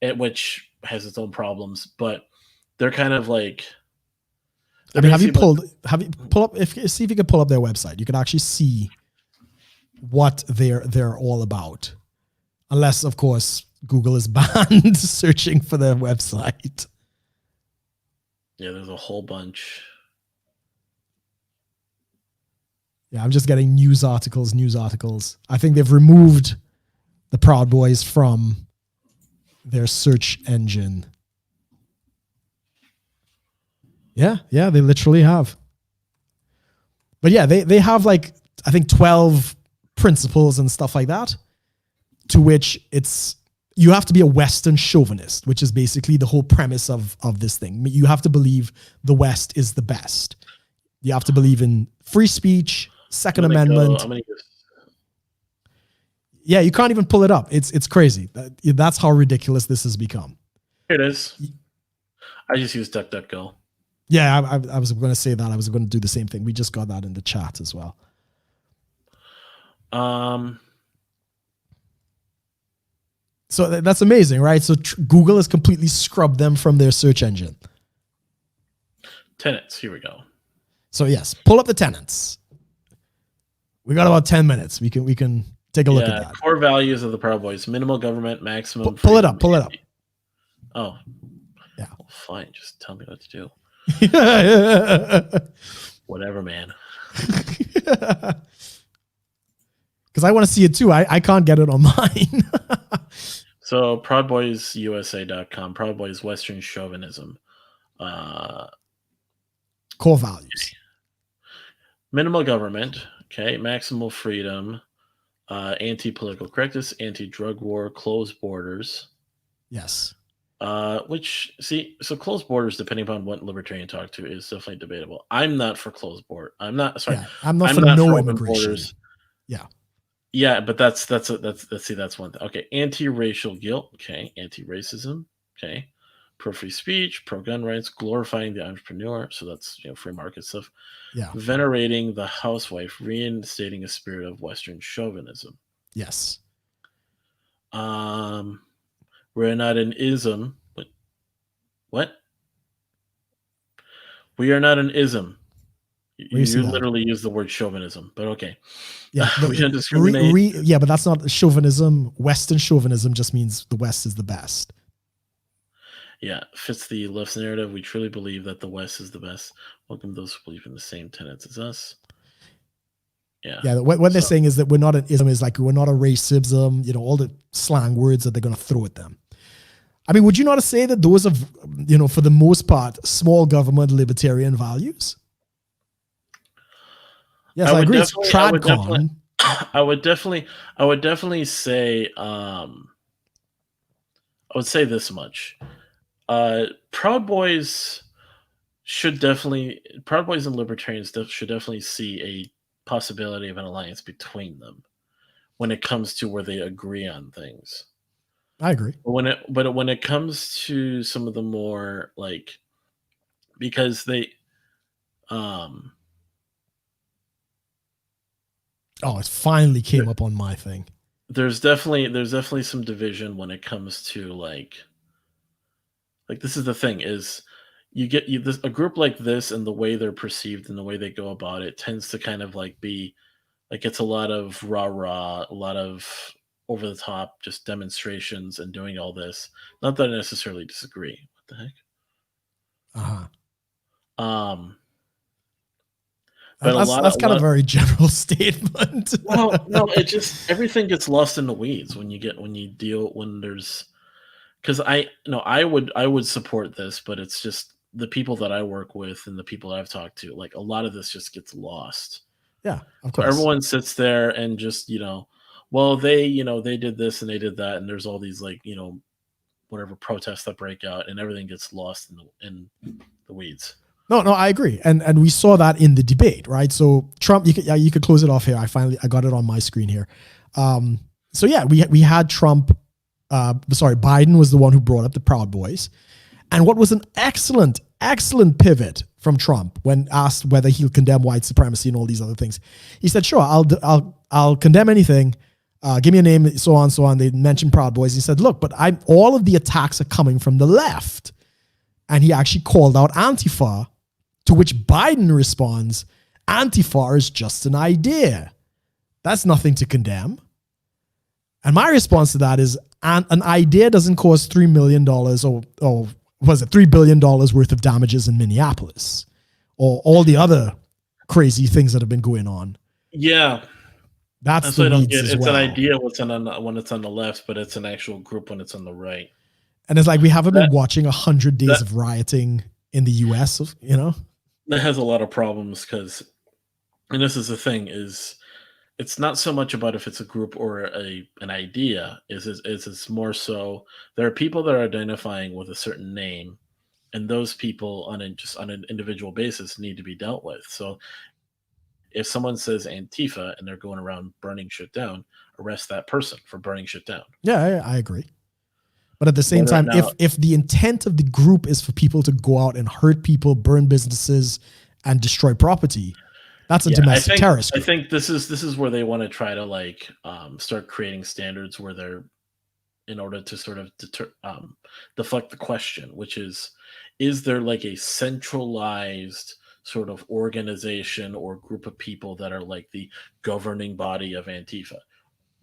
it. which has its own problems, but they're kind of like. I mean, have you pull up see if you can pull up their website? You can actually see what they're all about. Unless, of course, Google is banned searching for their website. Yeah, there's a whole bunch. Yeah, I'm just getting news articles. I think they've removed the Proud Boys from their search engine. Yeah, they literally have. But yeah, they have like, I think 12 principles and stuff like that, to which you have to be a Western chauvinist, which is basically the whole premise of this thing. You have to believe the West is the best. You have to believe in free speech, Second Amendment. Yeah, you can't even pull it up. It's crazy. That's how ridiculous this has become. Here it is. I just used DuckDuckGo. Yeah, I was going to say that. I was going to do the same thing. We just got that in the chat as well. So that's amazing, right? So Google has completely scrubbed them from their search engine. Tenants. Here we go. So yes, pull up the tenants. We got about 10 minutes. We can take a look at that. Core values of the Proud Boys: minimal government, maximum. Pull it up. Oh, yeah. Well, fine. Just tell me what to do. Whatever, man. Because I want to see it too. I can't get it on mine. So ProudBoysUSA.com. Proud Boys Western chauvinism. Core values. Minimal government. Okay. Maximal freedom. Anti-political correctness. Anti-drug war. Closed borders. Yes. So closed borders, depending upon what libertarian talk to, is definitely debatable. I'm not for closed border. I'm not for no immigration. Borders. Yeah, but that's one thing. Okay, anti-racial guilt. Okay, anti-racism. Okay, pro-free speech, pro-gun rights, glorifying the entrepreneur. So that's free market stuff. Yeah, venerating the housewife, reinstating a spirit of Western chauvinism. Yes. We're not an ism. What? We are not an ism. You literally use the word chauvinism, but okay. Yeah, we don't discriminate. Yeah, but that's not chauvinism. Western chauvinism just means the West is the best. Yeah, fits the left's narrative. We truly believe that the West is the best. Welcome those who believe in the same tenets as us. Yeah. What they're saying is that we're not an ism, is like we're not a racism, all the slang words that they're going to throw at them. I mean, would you not say that those are, for the most part, small government libertarian values? Yes, I agree. It's tradcon. I would definitely say, I would say this much. Proud Boys and libertarians should definitely see a possibility of an alliance between them when it comes to where they agree on things. I agree. But when it comes to some of the more because they, it finally came up on my thing. There's definitely some division when it comes to this is the thing is you get a group like this, and the way they're perceived and the way they go about it tends to kind of be it's a lot of rah-rah, a lot of over the top, just demonstrations and doing all this. Not that I necessarily disagree. What the heck? But a That's lot of that's kind of a very general statement. well, no, it just everything gets lost in the weeds when there's because I would support this, but it's just the people that I work with and the people I've talked to, like a lot of this just gets lost. Yeah, of So course. everyone sits there and just, well, they did this and they did that, and there's all these like, whatever protests that break out, and everything gets lost in the weeds. No, no, I agree, and we saw that in the debate, right? So Trump, you could close it off here. I got it on my screen here. So yeah, we had Trump. Sorry, Biden was the one who brought up the Proud Boys, and what was an excellent pivot from Trump when asked whether he'll condemn white supremacy and all these other things. He said, "Sure, I'll condemn anything. Give me a name, so on, so on." They mentioned Proud Boys. He said, "Look, but all of the attacks are coming from the left," and he actually called out Antifa. To which Biden responds, "Antifa is just an idea. That's nothing to condemn." And my response to that is, an idea doesn't cause $3 million or was it $3 billion worth of damages in Minneapolis or all the other crazy things that have been going on. Yeah, That's what I the don't weeds get. as It's well. an idea when it's on the left, but it's an actual group when it's on the right. And it's like we haven't been That watching 100 days that of rioting in the US, you know? that has a lot of problems because, and this is the thing is, it's not so much about if it's a group or an idea. It's more so there are people that are identifying with a certain name, and those people just on an individual basis need to be dealt with. So if someone says Antifa and they're going around burning shit down, arrest that person for burning shit down. Yeah, I agree. But at the same Whether time, now, if the intent of the group is for people to go out and hurt people, burn businesses, and destroy property, that's a yeah, domestic terrorist I group. think this is where they want to try to like start creating standards where they're in order to sort of deflect the question, which is there like a centralized sort of organization or group of people that are like the governing body of Antifa?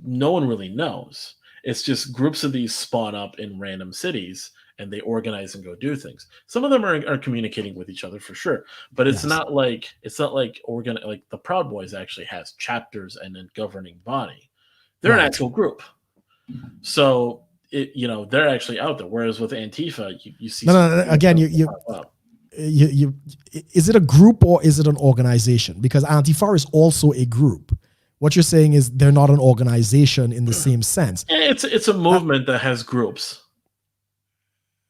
No one really knows. It's just groups of these spawn up in random cities and they organize and go do things. Some of them are communicating with each other for sure, but it's Yes. not like like the Proud Boys actually has chapters and a governing body. They're an Right. actual group. So they're actually out there. Whereas with Antifa, you see No. Again, pop up. is it a group or is it an organization? Because Antifa is also a group. What you're saying is they're not an organization in the same sense. It's a movement that has groups.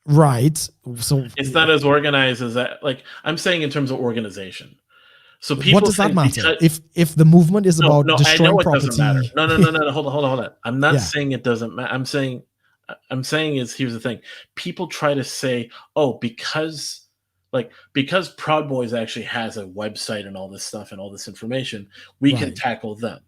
Right. So It's not as organized as that. Like I'm saying in terms of organization. So people what does that think matter? If the movement is about no, I destroying know it property. doesn't matter. No. Hold on. I'm not Yeah. saying it doesn't matter. I'm saying is here's the thing. People try to say, oh, because Proud Boys actually has a website and all this stuff and all this information, we can Right. tackle them.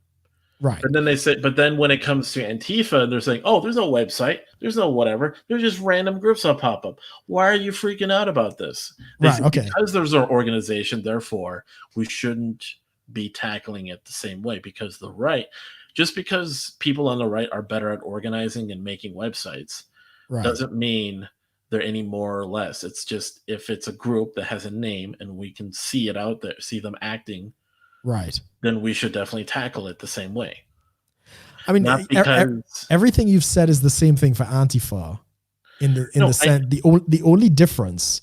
Right. But then when it comes to Antifa, they're saying, oh, there's no website, there's no whatever, there's just random groups that pop up. Why are you freaking out about this? They Right. say, Okay. because there's an organization, therefore we shouldn't be tackling it the same way because the right, just because people on the right are better at organizing and making websites, Right. doesn't mean they're any more or less. It's just if it's a group that has a name and we can see it out there, see them acting, Right. then we should definitely tackle it the same way. I mean, Not because everything you've said is the same thing for Antifa. In the sense, the only difference,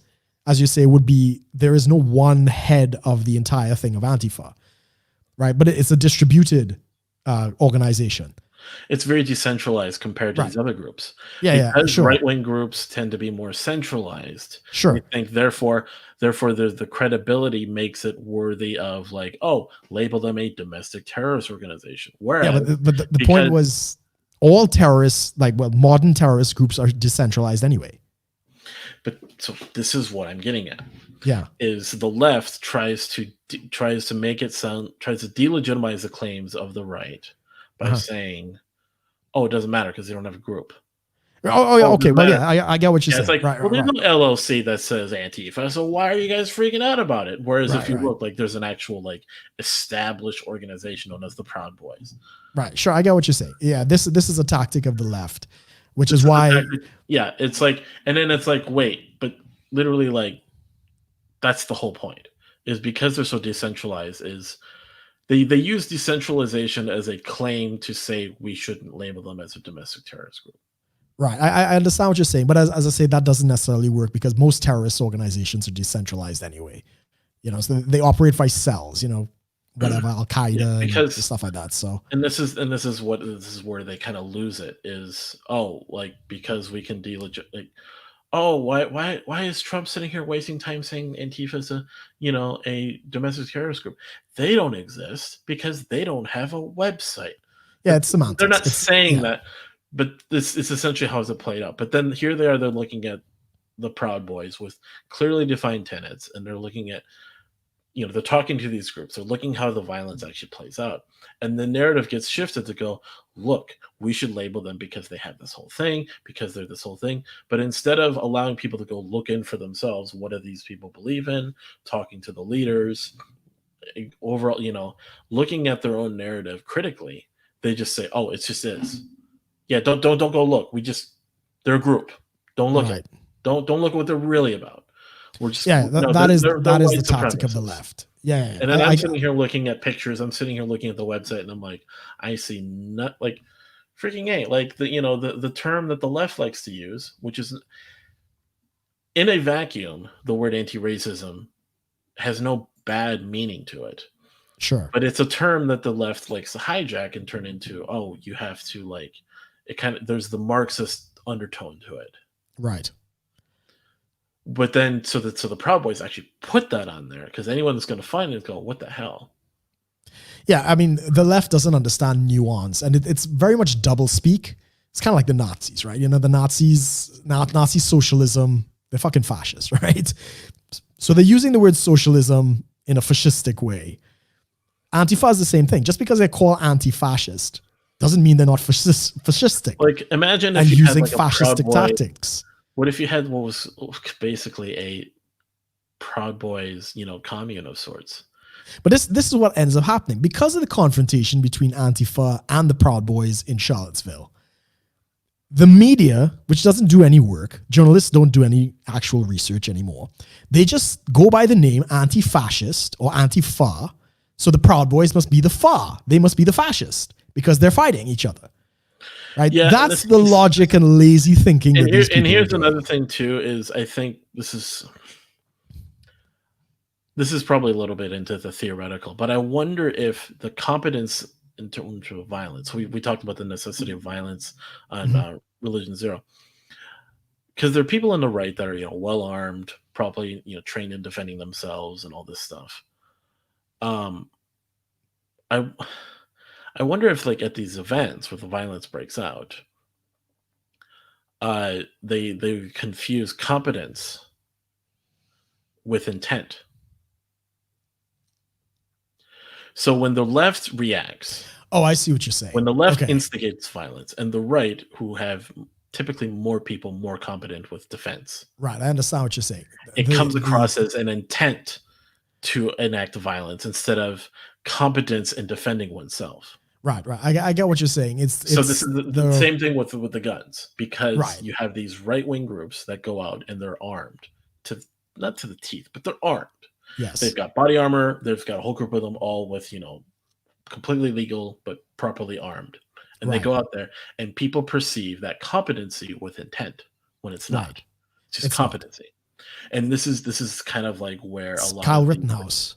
as you say, would be there is no one head of the entire thing of Antifa, right? But it's a distributed organization. it's very decentralized compared to Right. these other groups. Yeah, Because sure. right-wing groups tend to be more centralized. Sure. We think therefore the credibility makes it worthy of like, oh, label them a domestic terrorist organization. Whereas, Yeah, but the point was all terrorists, modern terrorist groups are decentralized anyway. But so this is what I'm getting at. Yeah. Is the left tries to delegitimize the claims of the right by saying, "Oh, it doesn't matter because they don't have a group." Oh, okay. Well, yeah, I get what you're saying. It's like, right, well, there's right. no LLC that says Antifa, so why are you guys freaking out about it? Whereas if you look, like, there's an actual established organization known as the Proud Boys. Right. Sure, I get what you're saying. Yeah, this is a tactic of the left, which is why. Yeah, it's like, and then it's like, wait, but literally, like, that's the whole point. is because they're so decentralized. Is they use decentralization as a claim to say we shouldn't label them as a domestic terrorist group. Right. I understand what you're saying, but as I say, that doesn't necessarily work because most terrorist organizations are decentralized anyway. So they operate by cells, whatever, Al Qaeda Yeah, and because stuff like that. So, and this is where they kind of lose it is, like, because we can like, why is Trump sitting here wasting time saying Antifa is a domestic terrorist group? They don't exist because they don't have a website. yeah, it's semantics. They're not saying yeah. that, but this is essentially how it played out. But then here they are, they're looking at the Proud Boys with clearly defined tenets, and they're looking at, they're talking to these groups, they're looking how the violence actually plays out. And the narrative gets shifted to go, look, we should label them because they have this whole thing, because they're this whole thing. But instead of allowing people to go look in for themselves, what do these people believe in, talking to the leaders, overall, looking at their own narrative critically, they just say, oh, it's just is. Yeah, don't go look. They're a group. Don't look at. Don't look at what they're really about. We're just that is the tactic of the left. Yeah. And then I'm sitting here looking at pictures. I'm sitting here looking at the website, and I'm like, I see not like freaking A, like the term that the left likes to use, which is in a vacuum, the word anti-racism has no bad meaning to it. Sure. But it's a term that the left likes to hijack and turn into, oh, you have to like it kind of, there's the Marxist undertone to it. Right. But then so the Proud Boys actually put that on there because anyone that's going to find it go, what the hell? Yeah, I mean, the left doesn't understand nuance, and it's very much double speak. It's kind of like the Nazis, right? The Nazis, Nazi socialism, they're fucking fascists, right? So they're using the word socialism in a fascistic way. Antifa is the same thing. Just because they're called anti-fascist doesn't mean they're not fascistic. Like, imagine if you using had like fascistic tactics. What if you had what was basically a Proud Boys, commune of sorts? But this is what ends up happening because of the confrontation between Antifa and the Proud Boys in Charlottesville. The media, which doesn't do any work, journalists don't do any actual research anymore. They just go by the name anti-fascist or anti-fa. So the Proud Boys must be the fa. They must be the fascist because they're fighting each other. Right? Yeah, that's the logic and lazy thinking. And here's another thing too, is I think this is probably a little bit into the theoretical, but I wonder if the competence in terms of violence, we talked about the necessity of violence on Religion Zero, because there are people on the right that are well armed, probably trained in defending themselves and all this stuff. I wonder if, like, at these events where the violence breaks out, they confuse competence with intent. So when the left reacts, I see what you're saying. When the left instigates violence, and the right, who have typically more people more competent with defense, right? I understand what you're saying. It comes across as an intent to enact violence instead of competence in defending oneself. Right. I get what you're saying. So this is the same thing with the guns, because you have these right-wing groups that go out and they're armed not to the teeth, but they're armed. Yes. They've got body armor. They've got a whole group of them all with, completely legal, but properly armed. And they go out there and people perceive that competency with intent when it's not. It's just competency. And this is kind of like where a lot Kyle Rittenhouse.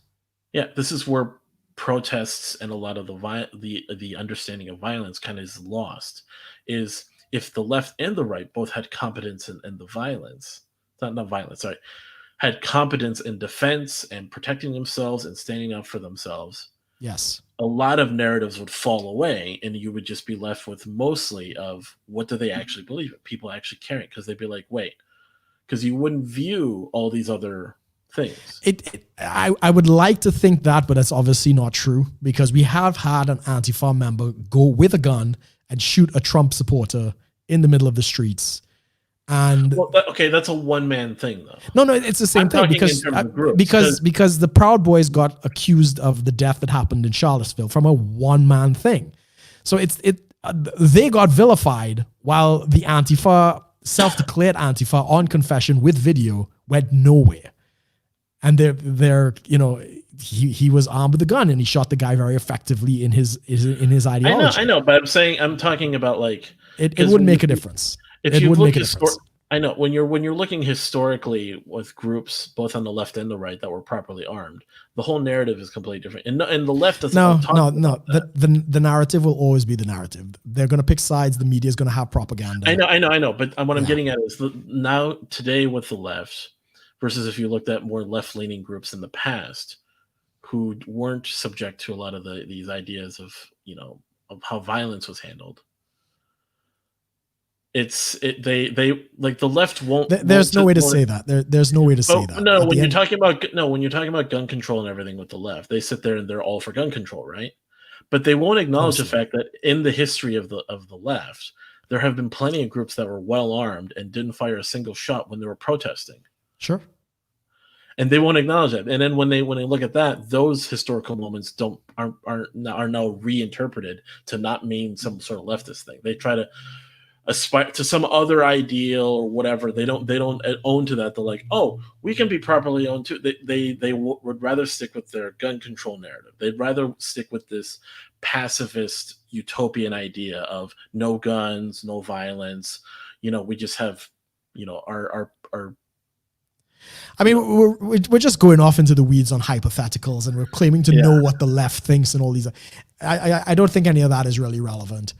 Yeah. This is where protests and a lot of the understanding of violence kind of is lost, is if the left and the right both had competence in the violence, not violence, sorry, had competence in defense and protecting themselves and standing up for themselves. Yes. A lot of narratives would fall away and you would just be left with mostly of what do they actually believe in? People actually caring, because they'd be like, wait, because you wouldn't view all these other things. I would like to think that, but that's obviously not true, because we have had an Antifa member go with a gun and shoot a Trump supporter in the middle of the streets. And that's a one-man thing, though. No, it's the same thing, because the Proud Boys got accused of the death that happened in Charlottesville from a one-man thing. So they got vilified, while the Antifa, self-declared Antifa on confession with video, went nowhere. and they're he was armed with a gun and he shot the guy very effectively in his ideology. I know, but I'm talking about like it wouldn't make a difference. If you look I know when you're looking historically with groups both on the left and the right that were properly armed, the whole narrative is completely different. And the left doesn't. No. The narrative will always be the narrative. They're going to pick sides. The media is going to have propaganda. I know. But what I'm getting at is now today with the left versus if you looked at more left-leaning groups in the past who weren't subject to a lot of these ideas of of how violence was handled. They like the left won't. There's no way to say that. There's no way to say that. No, when you're talking about gun control and everything with the left, they sit there and they're all for gun control, right? But they won't acknowledge the fact that in the history of the left, there have been plenty of groups that were well armed and didn't fire a single shot when they were protesting. Sure. And they won't acknowledge that. And then when they look at that, those historical moments are now reinterpreted to not mean some sort of leftist thing. They try to aspire to some other ideal or whatever. They don't own to that. They're like, oh, we can be properly owned too. They would rather stick with their gun control narrative. They'd rather stick with this pacifist utopian idea of no guns, no violence. We just have our I mean, we're just going off into the weeds on hypotheticals, and we're claiming to know what the left thinks and all these. I don't think any of that is really relevant.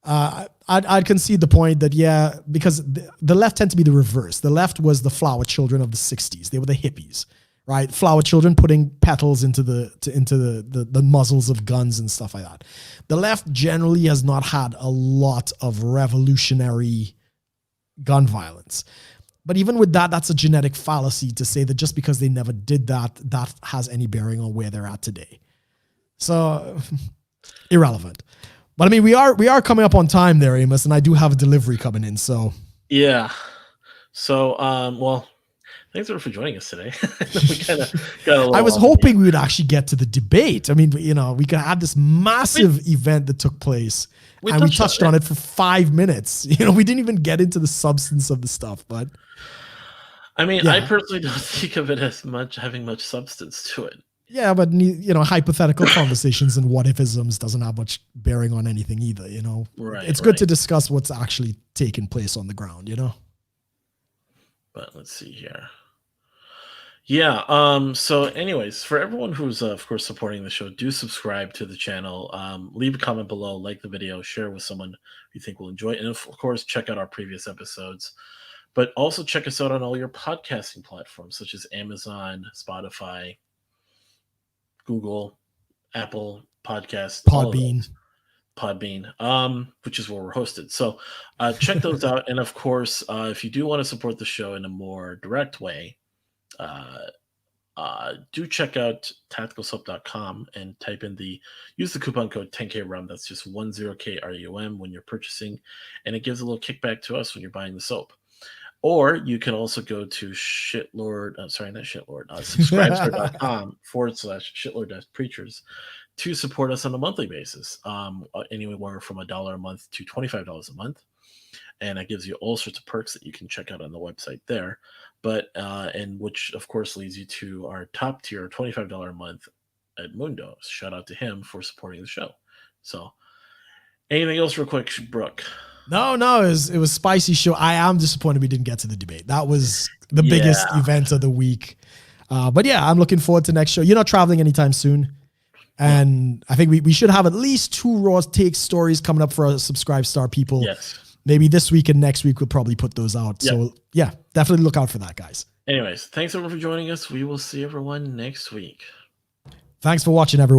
I'd concede the point that, because the left tend to be the reverse. The left was the flower children of the 60s. They were the hippies, right? Flower children putting petals into the muzzles of guns and stuff like that. The left generally has not had a lot of revolutionary gun violence. But even with that, that's a genetic fallacy to say that just because they never did that has any bearing on where they're at today. So irrelevant. But I mean, we are coming up on time there, Amos, and I do have a delivery coming in. So yeah. So well, thanks for joining us today. We kind of got a little. I was hoping we would actually get to the debate. I mean, we could have this massive event that took place, and we touched on it for 5 minutes. We didn't even get into the substance of the stuff, but. I mean, I personally don't think of it as having much substance to it. Yeah, but hypothetical conversations and what-ifisms doesn't have much bearing on anything either. Right. It's good to discuss what's actually taking place on the ground. But let's see here. Yeah. So, anyways, for everyone who's of course supporting the show, do subscribe to the channel. Leave a comment below, like the video, share with someone you think will enjoy it, and of course, check out our previous episodes. But also check us out on all your podcasting platforms, such as Amazon, Spotify, Google, Apple Podcasts, Podbean, which is where we're hosted. So check those out. And of course, if you do want to support the show in a more direct way, do check out tacticalsoap.com and use the coupon code 10KRUM. That's just 10KRUM when you're purchasing, and it gives a little kickback to us when you're buying the soap. Or you can also go to subscribestar.com/shitlord-preachers to support us on a monthly basis, anywhere from $1 a month to $25 a month. And that gives you all sorts of perks that you can check out on the website there. But and which, of course, leads you to our top tier, $25 a month at Mundo. Shout out to him for supporting the show. So anything else real quick, Brooke? No, it was spicy show. I am disappointed we didn't get to the debate. That was the biggest event of the week. But yeah, I'm looking forward to next show. You're not traveling anytime soon. And I think we should have at least 2 Raw Take stories coming up for our Subscribe Star people. Yes. Maybe this week and next week we'll probably put those out. Yep. So yeah, definitely look out for that, guys. Anyways, thanks everyone for joining us. We will see everyone next week. Thanks for watching, everyone.